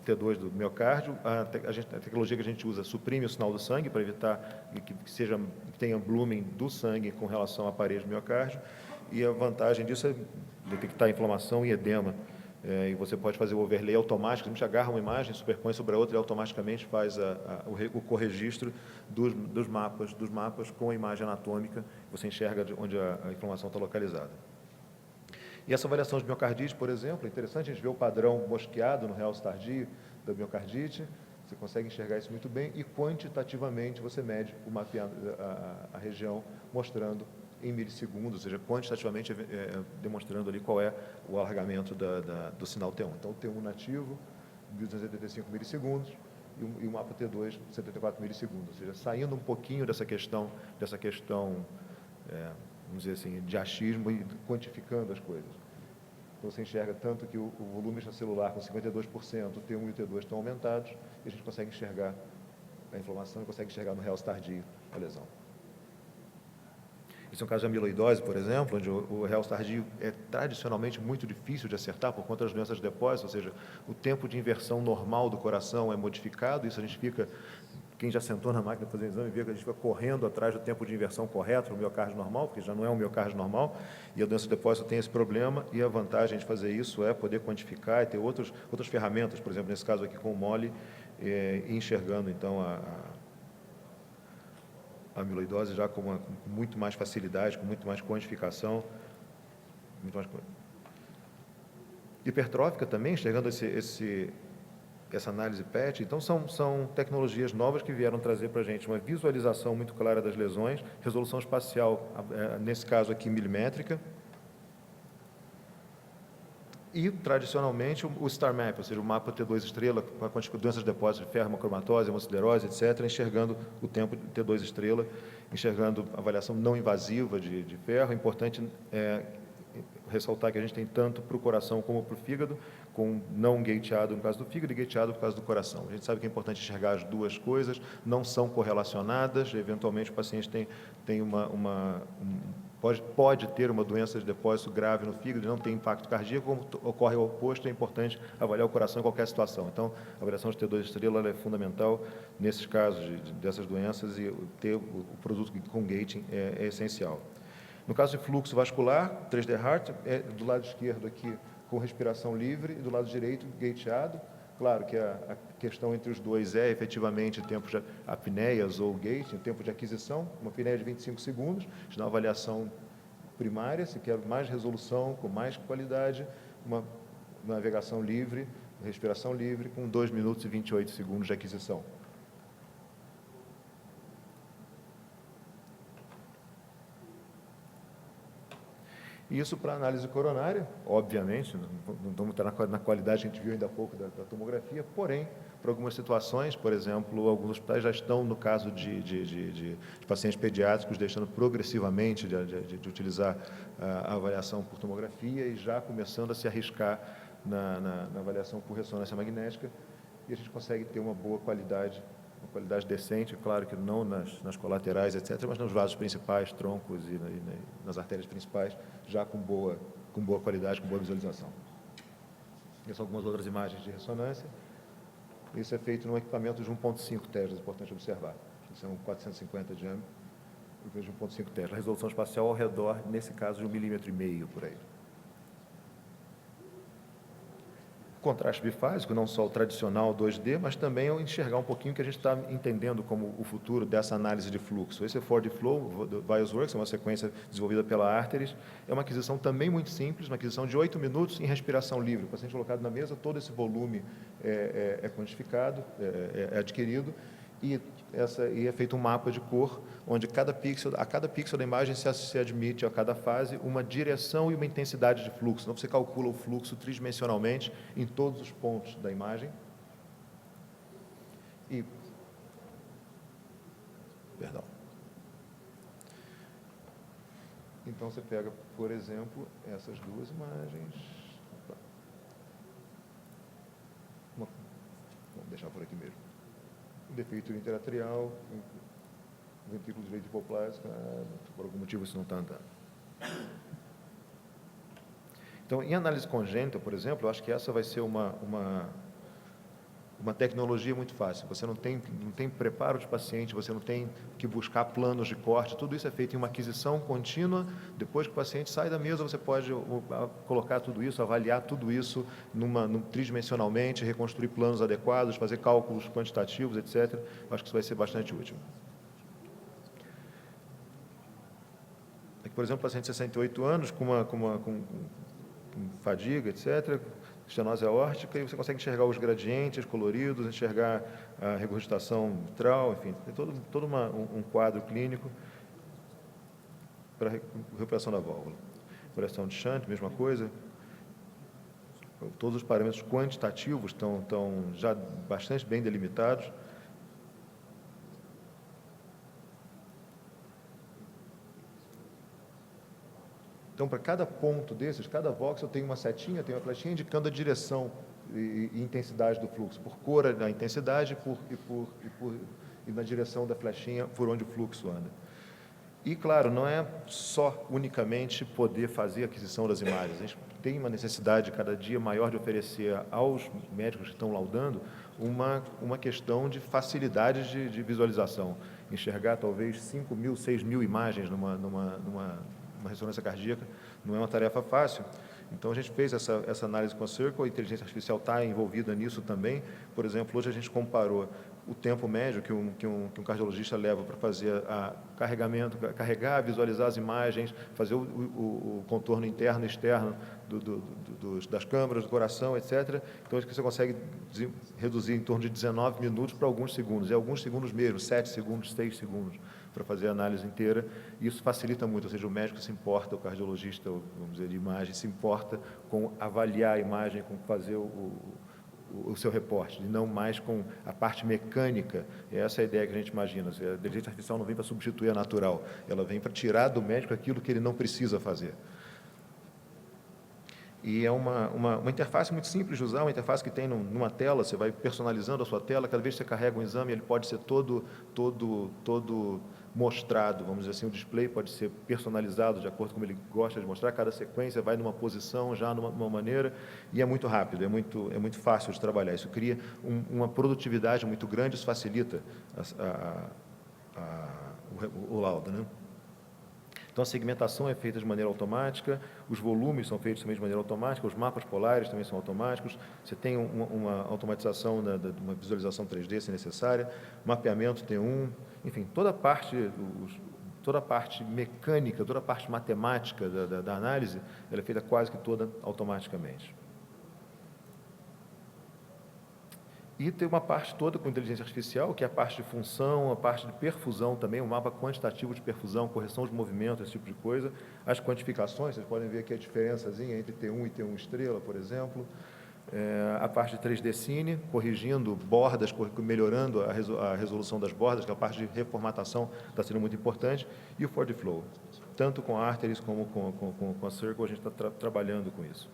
T2 do miocárdio. A tecnologia que a gente usa suprime o sinal do sangue para evitar que tenha blooming do sangue com relação à parede do miocárdio, e a vantagem disso é detectar inflamação e edema. E você pode fazer o overlay automático, a gente agarra uma imagem, superpõe sobre a outra e automaticamente faz o corregistro dos mapas com a imagem anatômica, você enxerga onde a inflamação está localizada. E essa avaliação de miocardite, por exemplo, é interessante a gente ver o padrão mosqueado no realce tardio da miocardite, você consegue enxergar isso muito bem e quantitativamente você mede a região mostrando em milissegundos, ou seja, quantitativamente demonstrando ali qual é o alargamento do sinal T1. Então, o T1 nativo, 1.285 milissegundos, e o mapa T2, 74 milissegundos. Ou seja, saindo um pouquinho dessa questão vamos dizer assim, de achismo e quantificando as coisas. Então, você enxerga tanto que o volume extracelular com 52%, o T1 e o T2 estão aumentados, e a gente consegue enxergar a inflamação e consegue enxergar no realce tardio a lesão. Esse é um caso de amiloidose, por exemplo, onde o realce tardio é tradicionalmente muito difícil de acertar por conta das doenças de depósito, ou seja, o tempo de inversão normal do coração é modificado, isso a gente fica, quem já sentou na máquina para fazer o exame, vê que a gente fica correndo atrás do tempo de inversão correto no miocárdio normal, porque já não é um miocárdio normal, e a doença de depósito tem esse problema, e a vantagem de fazer isso é poder quantificar e ter outras ferramentas, por exemplo, nesse caso aqui com o MOLE, enxergando, então, a amiloidose já com muito mais facilidade, com muito mais quantificação. Hipertrófica também, enxergando essa análise PET. Então, são tecnologias novas que vieram trazer para a gente uma visualização muito clara das lesões, resolução espacial, nesse caso aqui, milimétrica, e, tradicionalmente, o Star Map, ou seja, o mapa T2 estrela, com a doenças de depósito de ferro, hemocromatose, hemosiderose, etc., enxergando o tempo de T2 estrela, enxergando a avaliação não invasiva de ferro. É importante ressaltar que a gente tem tanto para o coração como para o fígado, com não gateado no caso do fígado e gateado no caso do coração. A gente sabe que é importante enxergar as duas coisas, não são correlacionadas, eventualmente o paciente tem pode ter uma doença de depósito grave no fígado e não tem impacto cardíaco, como ocorre o oposto, é importante avaliar o coração em qualquer situação. Então, a avaliação de T2 estrela é fundamental nesses casos dessas doenças, e ter o produto com gating é essencial. No caso de fluxo vascular, 3D Heart, do lado esquerdo aqui com respiração livre e do lado direito gateado. Claro que a questão entre os dois é efetivamente tempo de apneias ou gating, tempo de aquisição, uma apneia de 25 segundos, de uma avaliação primária, se quer mais resolução, com mais qualidade, uma navegação livre, respiração livre, com 2 minutos e 28 segundos de aquisição. E isso para análise coronária, obviamente, não vamos estar na qualidade que a gente viu ainda há pouco da tomografia, porém, para algumas situações, por exemplo, alguns hospitais já estão, no caso de pacientes pediátricos, deixando progressivamente de utilizar a avaliação por tomografia e já começando a se arriscar na avaliação por ressonância magnética, e a gente consegue ter uma boa qualidade, uma qualidade decente, claro que não nas colaterais, etc., mas nos vasos principais, troncos e nas artérias principais, já com boa qualidade, com boa visualização. Essas são algumas outras imagens de ressonância. Isso é feito num equipamento de 1.5 Tesla, é importante observar. São 450 de diâmetro, de 1.5 Tesla. A resolução espacial ao redor, nesse caso, de 1,5 mm por aí. Contraste bifásico, não só o tradicional 2D, mas também eu enxergar um pouquinho que a gente está entendendo como o futuro dessa análise de fluxo. Esse é 4D Flow, do Biosworks, é uma sequência desenvolvida pela Arteris. É uma aquisição também muito simples, uma aquisição de 8 minutos em respiração livre. O paciente colocado na mesa, todo esse volume é quantificado, é adquirido, e é feito um mapa de cor, onde a cada pixel da imagem se admite a cada fase uma direção e uma intensidade de fluxo. Então, você calcula o fluxo tridimensionalmente em todos os pontos da imagem. Então, você pega, por exemplo, essas duas imagens. Vamos deixar por aqui mesmo. Defeito interatrial, ventrículo direito hipoplásico, por algum motivo isso não está andando. Então, em análise congênita, por exemplo, eu acho que essa vai ser uma tecnologia muito fácil. Você não tem preparo de paciente, você não tem que buscar planos de corte, tudo isso é feito em uma aquisição contínua. Depois que o paciente sai da mesa, você pode colocar tudo isso, avaliar tudo isso tridimensionalmente, reconstruir planos adequados, fazer cálculos quantitativos, etc. Eu acho que isso vai ser bastante útil. Aqui, por exemplo, paciente de 68 anos, com fadiga, etc., estenose aórtica, e você consegue enxergar os gradientes coloridos, enxergar a regurgitação vitral, enfim, tem todo um quadro clínico para a recuperação da válvula. Recuperação de shunt, mesma coisa. Todos os parâmetros quantitativos estão já bastante bem delimitados. Então, para cada ponto desses, cada voxel tem uma setinha, tem uma flechinha indicando a direção e intensidade do fluxo, por cor da intensidade e na direção da flechinha por onde o fluxo anda. E, claro, não é só unicamente poder fazer a aquisição das imagens. A gente tem uma necessidade cada dia maior de oferecer aos médicos que estão laudando uma questão de facilidade de visualização. Enxergar talvez 5.000, 6.000 imagens numa ressonância cardíaca não é uma tarefa fácil. Então, a gente fez essa análise com a Circle, a inteligência artificial está envolvida nisso também. Por exemplo, hoje a gente comparou o tempo médio que um cardiologista leva para fazer carregar, visualizar as imagens, fazer o contorno interno e externo das câmaras, do coração, etc. Então, acho que você consegue reduzir em torno de 19 minutos para alguns segundos, alguns segundos mesmo, 7 segundos, 6 segundos, para fazer a análise inteira, e isso facilita muito, ou seja, o médico se importa, o cardiologista, vamos dizer, de imagem, se importa com avaliar a imagem, com fazer o seu reporte, e não mais com a parte mecânica. Essa é a ideia que a gente imagina. A inteligência artificial não vem para substituir a natural, ela vem para tirar do médico aquilo que ele não precisa fazer. E é uma interface muito simples de usar, uma interface que tem numa tela, você vai personalizando a sua tela, cada vez que você carrega um exame, ele pode ser todo mostrado, vamos dizer assim, o display pode ser personalizado de acordo com como ele gosta de mostrar, cada sequência vai numa posição, já numa maneira, e é muito rápido, é muito fácil de trabalhar. Isso cria uma produtividade muito grande, isso facilita o laudo, né? Então, a segmentação é feita de maneira automática, os volumes são feitos também de maneira automática, os mapas polares também são automáticos, você tem uma automatização de uma visualização 3D, se necessária, mapeamento T1, enfim, toda a parte mecânica, toda a parte matemática da análise, ela é feita quase que toda automaticamente. E tem uma parte toda com inteligência artificial, que é a parte de função, a parte de perfusão também, um mapa quantitativo de perfusão, correção de movimento, esse tipo de coisa. As quantificações, vocês podem ver aqui a diferençazinha entre T1 e T1 estrela, por exemplo. A parte de 3D Cine, corrigindo bordas, melhorando a resolução das bordas, que é a parte de reformatação está sendo muito importante. E o Ford Flow. Tanto com a Arteris como com a Circle, a gente está trabalhando com isso.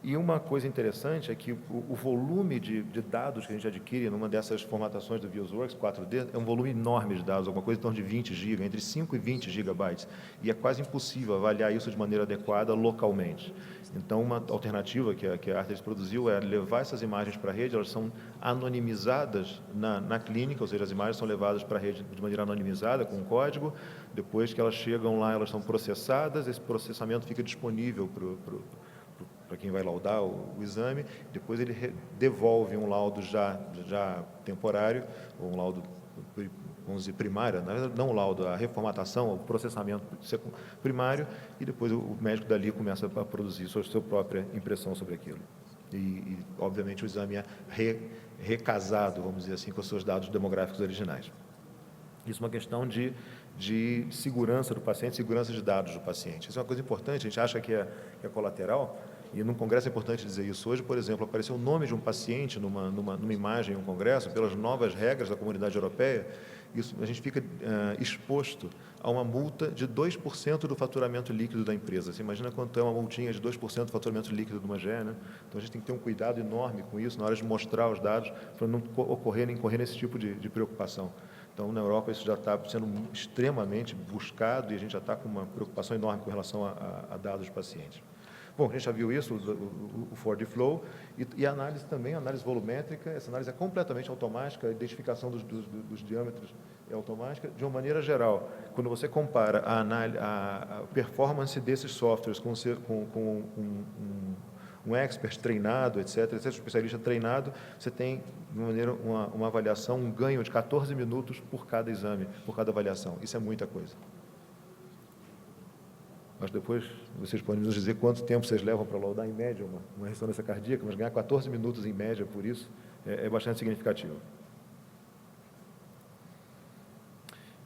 E uma coisa interessante é que o volume de dados que a gente adquire numa dessas formatações do ViewsWorks 4D é um volume enorme de dados, alguma coisa em torno de 20 GB, entre 5 e 20 gigabytes. E é quase impossível avaliar isso de maneira adequada localmente. Então, uma alternativa que a Arteris produziu é levar essas imagens para a rede, elas são anonimizadas na clínica, ou seja, as imagens são levadas para a rede de maneira anonimizada, com um código. Depois que elas chegam lá, elas são processadas, esse processamento fica disponível para quem vai laudar o exame, depois ele devolve um laudo já temporário, ou um laudo, vamos dizer, primário, na verdade, não o laudo, a reformatação, o processamento primário, e depois o médico dali começa a produzir sua própria impressão sobre aquilo. E obviamente, o exame é recasado, vamos dizer assim, com os seus dados demográficos originais. Isso é uma questão de segurança do paciente, segurança de dados do paciente. Isso é uma coisa importante, a gente acha que é colateral, e num congresso é importante dizer isso. Hoje, por exemplo, apareceu o nome de um paciente numa imagem em um congresso, pelas novas regras da Comunidade Europeia, isso, a gente fica exposto a uma multa de 2% do faturamento líquido da empresa. Você imagina quanto é uma multinha de 2% do faturamento líquido de uma GE, né? Então, a gente tem que ter um cuidado enorme com isso na hora de mostrar os dados, para não incorrer nesse tipo de preocupação. Então, na Europa, isso já está sendo extremamente buscado e a gente já está com uma preocupação enorme com relação a dados dos pacientes. Bom, a gente já viu isso, o Ford Flow, e a análise também, a análise volumétrica, essa análise é completamente automática, a identificação dos diâmetros é automática, de uma maneira geral. Quando você compara a performance desses softwares com um expert treinado, etc., um especialista treinado, você tem, de uma maneira, uma avaliação, um ganho de 14 minutos por cada exame, por cada avaliação. Isso é muita coisa. Mas depois vocês podem nos dizer quanto tempo vocês levam para laudar, em média, uma ressonância cardíaca, mas ganhar 14 minutos em média por isso é bastante significativo.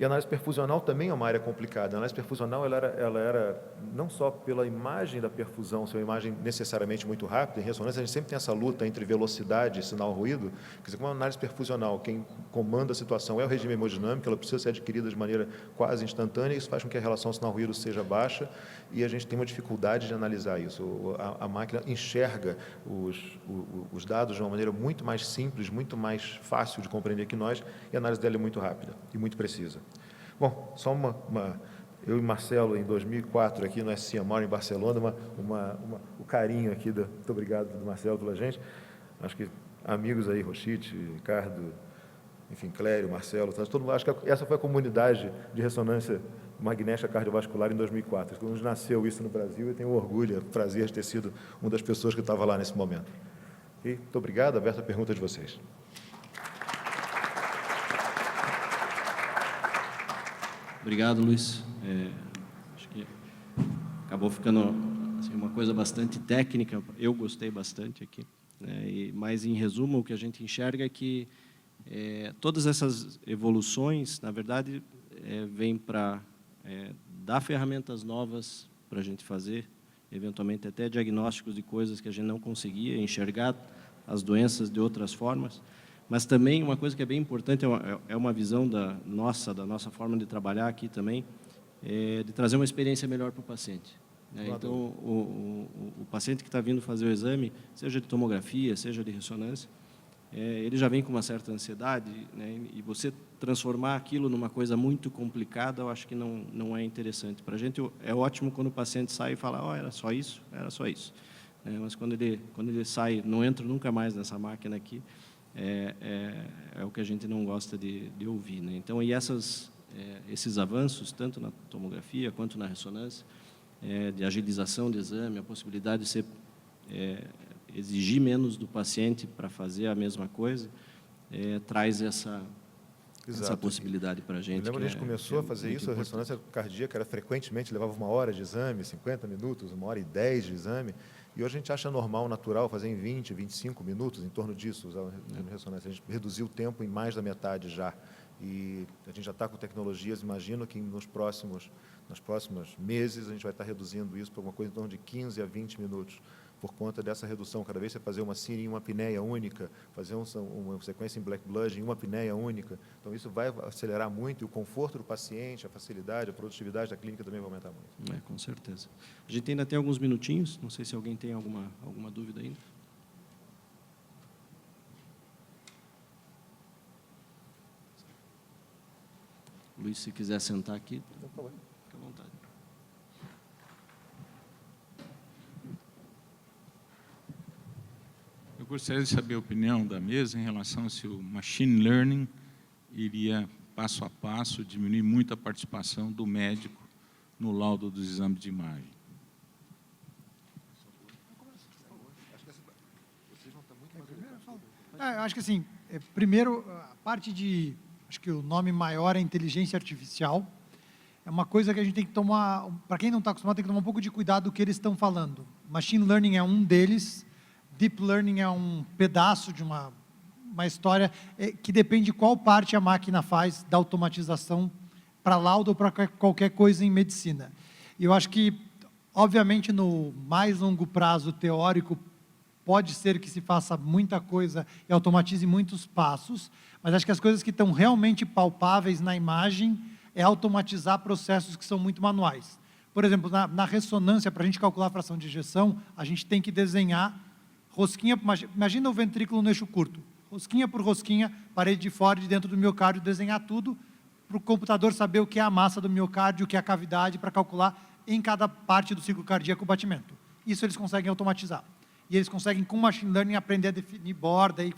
E a análise perfusional também é uma área complicada. A análise perfusional ela era não só pela imagem da perfusão, ser uma imagem necessariamente muito rápida, em ressonância a gente sempre tem essa luta entre velocidade e sinal-ruído. Quer dizer, como a análise perfusional, quem comanda a situação é o regime hemodinâmico, ela precisa ser adquirida de maneira quase instantânea, e isso faz com que a relação sinal-ruído seja baixa, e a gente tem uma dificuldade de analisar isso. A máquina enxerga os dados de uma maneira muito mais simples, muito mais fácil de compreender que nós, e a análise dela é muito rápida e muito precisa. Bom, só eu e Marcelo, em 2004, aqui no SCMR, em Barcelona, o carinho aqui, muito obrigado do Marcelo pela gente, acho que amigos aí, Rochite, Ricardo, enfim, Clério, Marcelo, todo mundo, acho que essa foi a comunidade de ressonância magnética cardiovascular em 2004, quando nasceu isso no Brasil, e tenho orgulho, prazer de ter sido uma das pessoas que estava lá nesse momento. E muito obrigado, aberto a pergunta de vocês. Obrigado, Luiz. Acho que acabou ficando assim, uma coisa bastante técnica, eu gostei bastante aqui. Mas, em resumo, o que a gente enxerga é que todas essas evoluções, na verdade, vêm para dar ferramentas novas para a gente fazer, eventualmente até diagnósticos de coisas que a gente não conseguia enxergar, as doenças de outras formas. Mas também uma coisa que é bem importante, é uma visão da nossa forma de trabalhar aqui também, de trazer uma experiência melhor para o paciente. Então, o paciente que está vindo fazer o exame, seja de tomografia, seja de ressonância, ele já vem com uma certa ansiedade, né? E você transformar aquilo numa coisa muito complicada, eu acho que não é interessante. Para a gente é ótimo quando o paciente sai e fala, era só isso, era só isso. Mas quando ele sai, não entra nunca mais nessa máquina aqui, é o que a gente não gosta de ouvir, né? Então, esses avanços, tanto na tomografia quanto na ressonância, de agilização do exame, a possibilidade de exigir menos do paciente para fazer a mesma coisa, traz essa Exato. possibilidade para a gente. Eu lembro que a gente começou a fazer isso, a ressonância cardíaca era frequentemente, levava 1 hora de exame, 50 minutos, 1h10 de exame, e hoje a gente acha normal, natural, fazer em 20, 25 minutos, em torno disso, usar a ressonância. A gente reduziu o tempo em mais da metade já, e a gente já está com tecnologias, imagino que nos próximos meses a gente vai estar reduzindo isso para uma coisa em torno de 15 a 20 minutos, por conta dessa redução. Cada vez você fazer uma síria em uma apneia única, fazer uma sequência em black blood em uma apneia única, então isso vai acelerar muito, e o conforto do paciente, a facilidade, a produtividade da clínica também vai aumentar muito. Com certeza. A gente ainda tem alguns minutinhos, não sei se alguém tem alguma dúvida ainda. Luiz, se quiser sentar aqui, fica à vontade. Eu gostaria de saber a opinião da mesa em relação a se o machine learning iria, passo a passo, diminuir muito a participação do médico no laudo dos exames de imagem. Eu acho que assim, primeiro, a parte de, acho que o nome maior é inteligência artificial. É uma coisa que a gente tem que tomar, para quem não está acostumado, tem que tomar um pouco de cuidado do que eles estão falando. Machine learning é um deles, deep learning é um pedaço de uma história que depende de qual parte a máquina faz da automatização para laudo ou para qualquer coisa em medicina. E eu acho que, obviamente, no mais longo prazo teórico, pode ser que se faça muita coisa e automatize muitos passos, mas acho que as coisas que estão realmente palpáveis na imagem é automatizar processos que são muito manuais. Por exemplo, na ressonância, para a gente calcular a fração de ejeção, a gente tem que desenhar rosquinha, imagina o ventrículo no eixo curto, rosquinha por rosquinha, parede de fora e de dentro do miocárdio, desenhar tudo para o computador saber o que é a massa do miocárdio, o que é a cavidade, para calcular em cada parte do ciclo cardíaco o batimento. Isso eles conseguem automatizar. E eles conseguem, com machine learning, aprender a definir borda e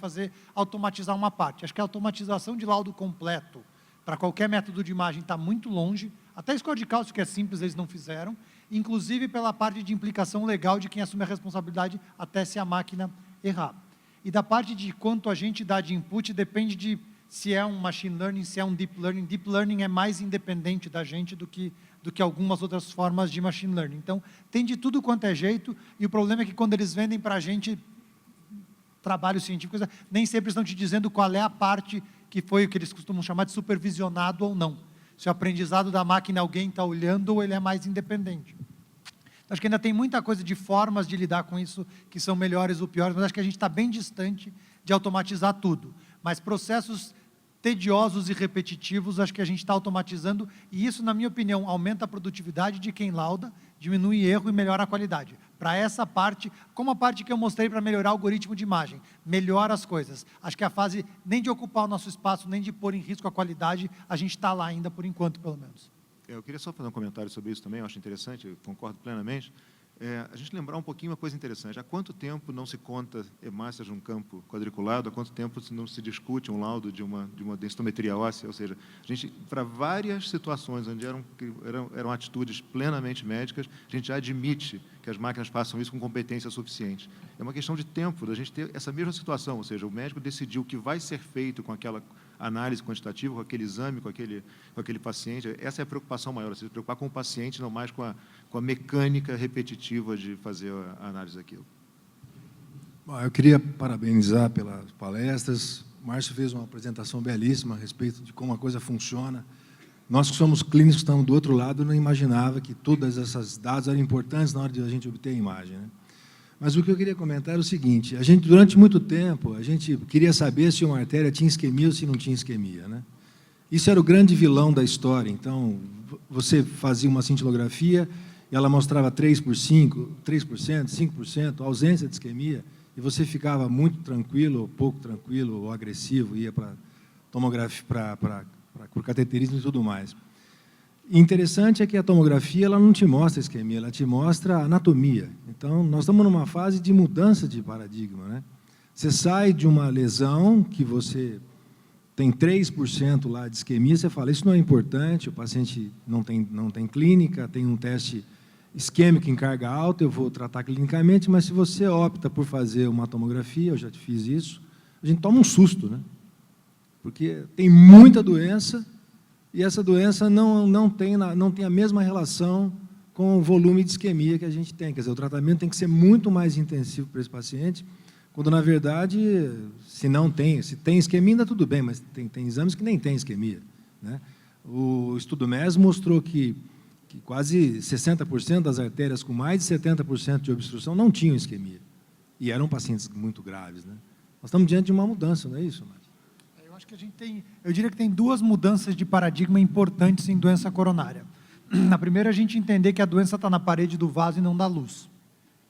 automatizar uma parte. Acho que a automatização de laudo completo para qualquer método de imagem está muito longe. Até score de cálcio, que é simples, eles não fizeram. Inclusive pela parte de implicação legal de quem assume a responsabilidade até se a máquina errar. E da parte de quanto a gente dá de input, depende de se é um machine learning, se é um deep learning. Deep learning é mais independente da gente do que algumas outras formas de machine learning. Então, tem de tudo quanto é jeito, e o problema é que quando eles vendem para a gente trabalho científico, nem sempre estão te dizendo qual é a parte que foi o que eles costumam chamar de supervisionado ou não. Se o aprendizado da máquina alguém está olhando ou ele é mais independente. Então, acho que ainda tem muita coisa de formas de lidar com isso que são melhores ou piores, mas acho que a gente está bem distante de automatizar tudo. Mas processos tediosos e repetitivos, acho que a gente está automatizando, e isso, na minha opinião, aumenta a produtividade de quem lauda, diminui erro e melhora a qualidade. Para essa parte, como a parte que eu mostrei para melhorar o algoritmo de imagem, melhora as coisas. Acho que a fase nem de ocupar o nosso espaço, nem de pôr em risco a qualidade, a gente está lá ainda, por enquanto, pelo menos. Eu queria só fazer um comentário sobre isso também, eu acho interessante, eu concordo plenamente. A gente lembrar um pouquinho uma coisa interessante. Há quanto tempo não se conta hemácias de um campo quadriculado? Há quanto tempo não se discute um laudo de uma densitometria óssea? Ou seja, a gente, para várias situações onde eram atitudes plenamente médicas, a gente já admite que as máquinas façam isso com competência suficiente. É uma questão de tempo da gente ter essa mesma situação, ou seja, o médico decidiu o que vai ser feito com aquela análise quantitativa, com aquele exame, com aquele paciente. Essa é a preocupação maior, se preocupar com o paciente, não mais com a mecânica repetitiva de fazer a análise daquilo. Bom, eu queria parabenizar pelas palestras. O Márcio fez uma apresentação belíssima a respeito de como a coisa funciona. Nós que somos clínicos, que estamos do outro lado, não imaginava que todas essas dados eram importantes na hora de a gente obter a imagem, né? Mas o que eu queria comentar é o seguinte: a gente, durante muito tempo, a gente queria saber se uma artéria tinha isquemia ou se não tinha isquemia, né? Isso era o grande vilão da história. Então, você fazia uma cintilografia e ela mostrava 3%, 5%, ausência de isquemia, e você ficava muito tranquilo, ou pouco tranquilo, ou agressivo, ia para tomografia, para cateterismo e tudo mais. Interessante é que a tomografia ela não te mostra isquemia, ela te mostra anatomia. Então, nós estamos numa fase de mudança de paradigma, né? Você sai de uma lesão que você tem 3% lá de isquemia, você fala, isso não é importante, o paciente não tem clínica, tem um teste isquêmico em carga alta, eu vou tratar clinicamente, mas se você opta por fazer uma tomografia, eu já fiz isso, a gente toma um susto, né? porque tem muita doença e essa doença não tem a mesma relação com o volume de isquemia que a gente tem. Quer dizer, o tratamento tem que ser muito mais intensivo para esse paciente, quando, na verdade, se tem isquemia, ainda tudo bem, mas tem exames que nem tem isquemia, né? O estudo MES mostrou que quase 60% das artérias com mais de 70% de obstrução não tinham isquemia, e eram pacientes muito graves, né? Nós estamos diante de uma mudança, não é isso, Márcio? Eu acho que eu diria que tem duas mudanças de paradigma importantes em doença coronária. Na primeira, a gente entender que a doença está na parede do vaso e não da luz.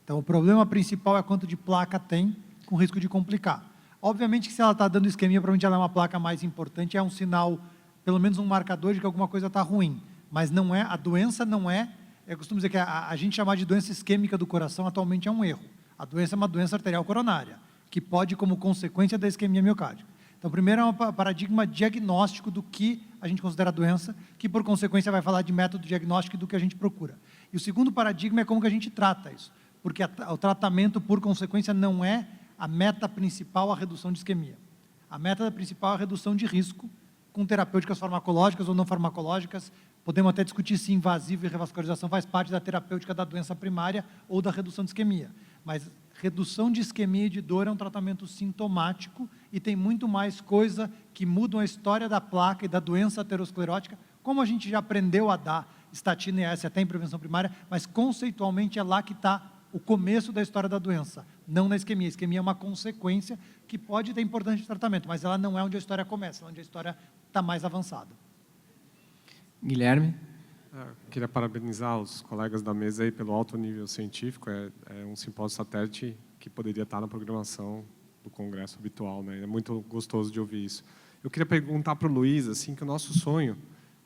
Então, o problema principal é quanto de placa tem, com risco de complicar. Obviamente que se ela está dando isquemia, provavelmente ela é uma placa mais importante, é um sinal, pelo menos um marcador de que alguma coisa está ruim. Mas não é, a doença não é, eu costumo dizer que a gente chamar de doença isquêmica do coração atualmente é um erro. A doença é uma doença arterial coronária, que pode, como consequência da isquemia miocárdica. Então, primeiro é um paradigma diagnóstico do que a gente considera doença, que, por consequência, vai falar de método diagnóstico e do que a gente procura. E o segundo paradigma é como que a gente trata isso, porque o tratamento, por consequência, não é a meta principal a redução de isquemia. A meta principal é a redução de risco, com terapêuticas farmacológicas ou não farmacológicas. Podemos até discutir se invasivo e revascularização faz parte da terapêutica da doença primária ou da redução de isquemia. Mas redução de isquemia e de dor é um tratamento sintomático e tem muito mais coisa que mudam a história da placa e da doença aterosclerótica, como a gente já aprendeu a dar estatina e AS até em prevenção primária, mas conceitualmente é lá que está o começo da história da doença, não na isquemia. A isquemia é uma consequência que pode ter importância de tratamento, mas ela não é onde a história começa, é onde a história está mais avançada. Guilherme? Queria parabenizar os colegas da mesa aí pelo alto nível científico. É um simpósio satélite que poderia estar na programação do congresso habitual, né? É muito gostoso de ouvir isso. Eu queria perguntar para o Luiz, assim, que o nosso sonho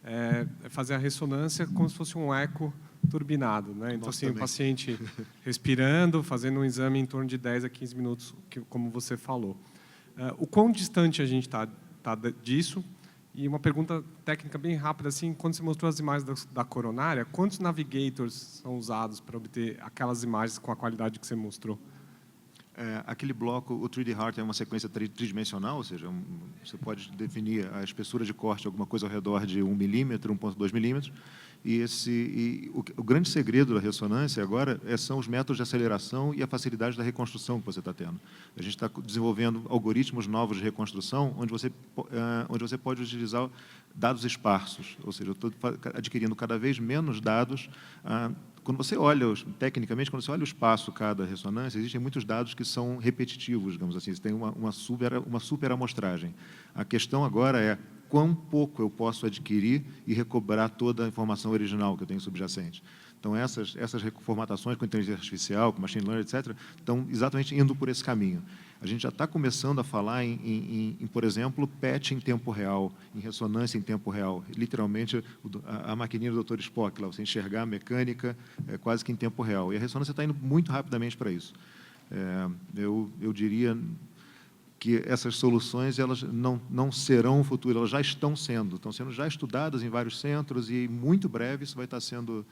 é fazer a ressonância como se fosse um eco turbinado, né? Então, assim, o paciente respirando, fazendo um exame em torno de 10 a 15 minutos, como você falou. O quão distante a gente está disso? E uma pergunta técnica bem rápida, assim, quando você mostrou as imagens da coronária, quantos navigators são usados para obter aquelas imagens com a qualidade que você mostrou? Aquele bloco, o 3D Heart, é uma sequência tridimensional, ou seja, você pode definir a espessura de corte, alguma coisa ao redor de 1 milímetro, 1,2 milímetros, e o grande segredo da ressonância agora são os métodos de aceleração e a facilidade da reconstrução que você está tendo. A gente está desenvolvendo algoritmos novos de reconstrução, onde você pode utilizar dados esparsos, ou seja, eu estou adquirindo cada vez menos dados. Quando você olha, tecnicamente, quando você olha o espaço cada ressonância, existem muitos dados que são repetitivos, digamos assim, você tem uma super amostragem. A questão agora é quão pouco eu posso adquirir e recobrar toda a informação original que eu tenho subjacente. Então, essas reformatações com inteligência artificial, com machine learning, etc., estão exatamente indo por esse caminho. A gente já está começando a falar por exemplo, PET em tempo real, em ressonância em tempo real. Literalmente, a maquininha do Dr. Spock, lá, você enxergar a mecânica quase que em tempo real. E a ressonância está indo muito rapidamente para isso. Eu diria que essas soluções elas não serão o futuro, elas já estão sendo já estudadas em vários centros e, muito breve, isso vai estar sendo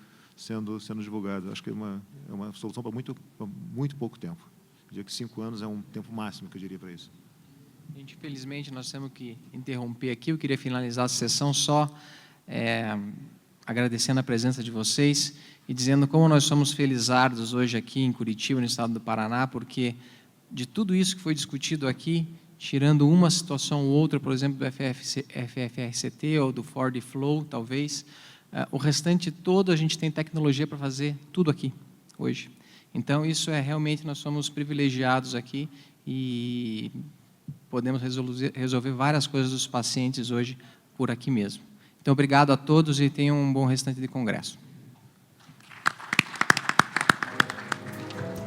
divulgado. Acho que é uma solução para muito pouco tempo. Eu diria que 5 anos é um tempo máximo que eu diria para isso. Gente, infelizmente, nós temos que interromper aqui. Eu queria finalizar a sessão só agradecendo a presença de vocês e dizendo como nós somos felizardos hoje aqui em Curitiba, no estado do Paraná, porque de tudo isso que foi discutido aqui, tirando uma situação ou outra, por exemplo, do FFRCT ou do Ford Flow, talvez, o restante todo a gente tem tecnologia para fazer tudo aqui, hoje. Então, isso realmente, nós somos privilegiados aqui e podemos resolver várias coisas dos pacientes hoje por aqui mesmo. Então, obrigado a todos e tenham um bom restante de congresso.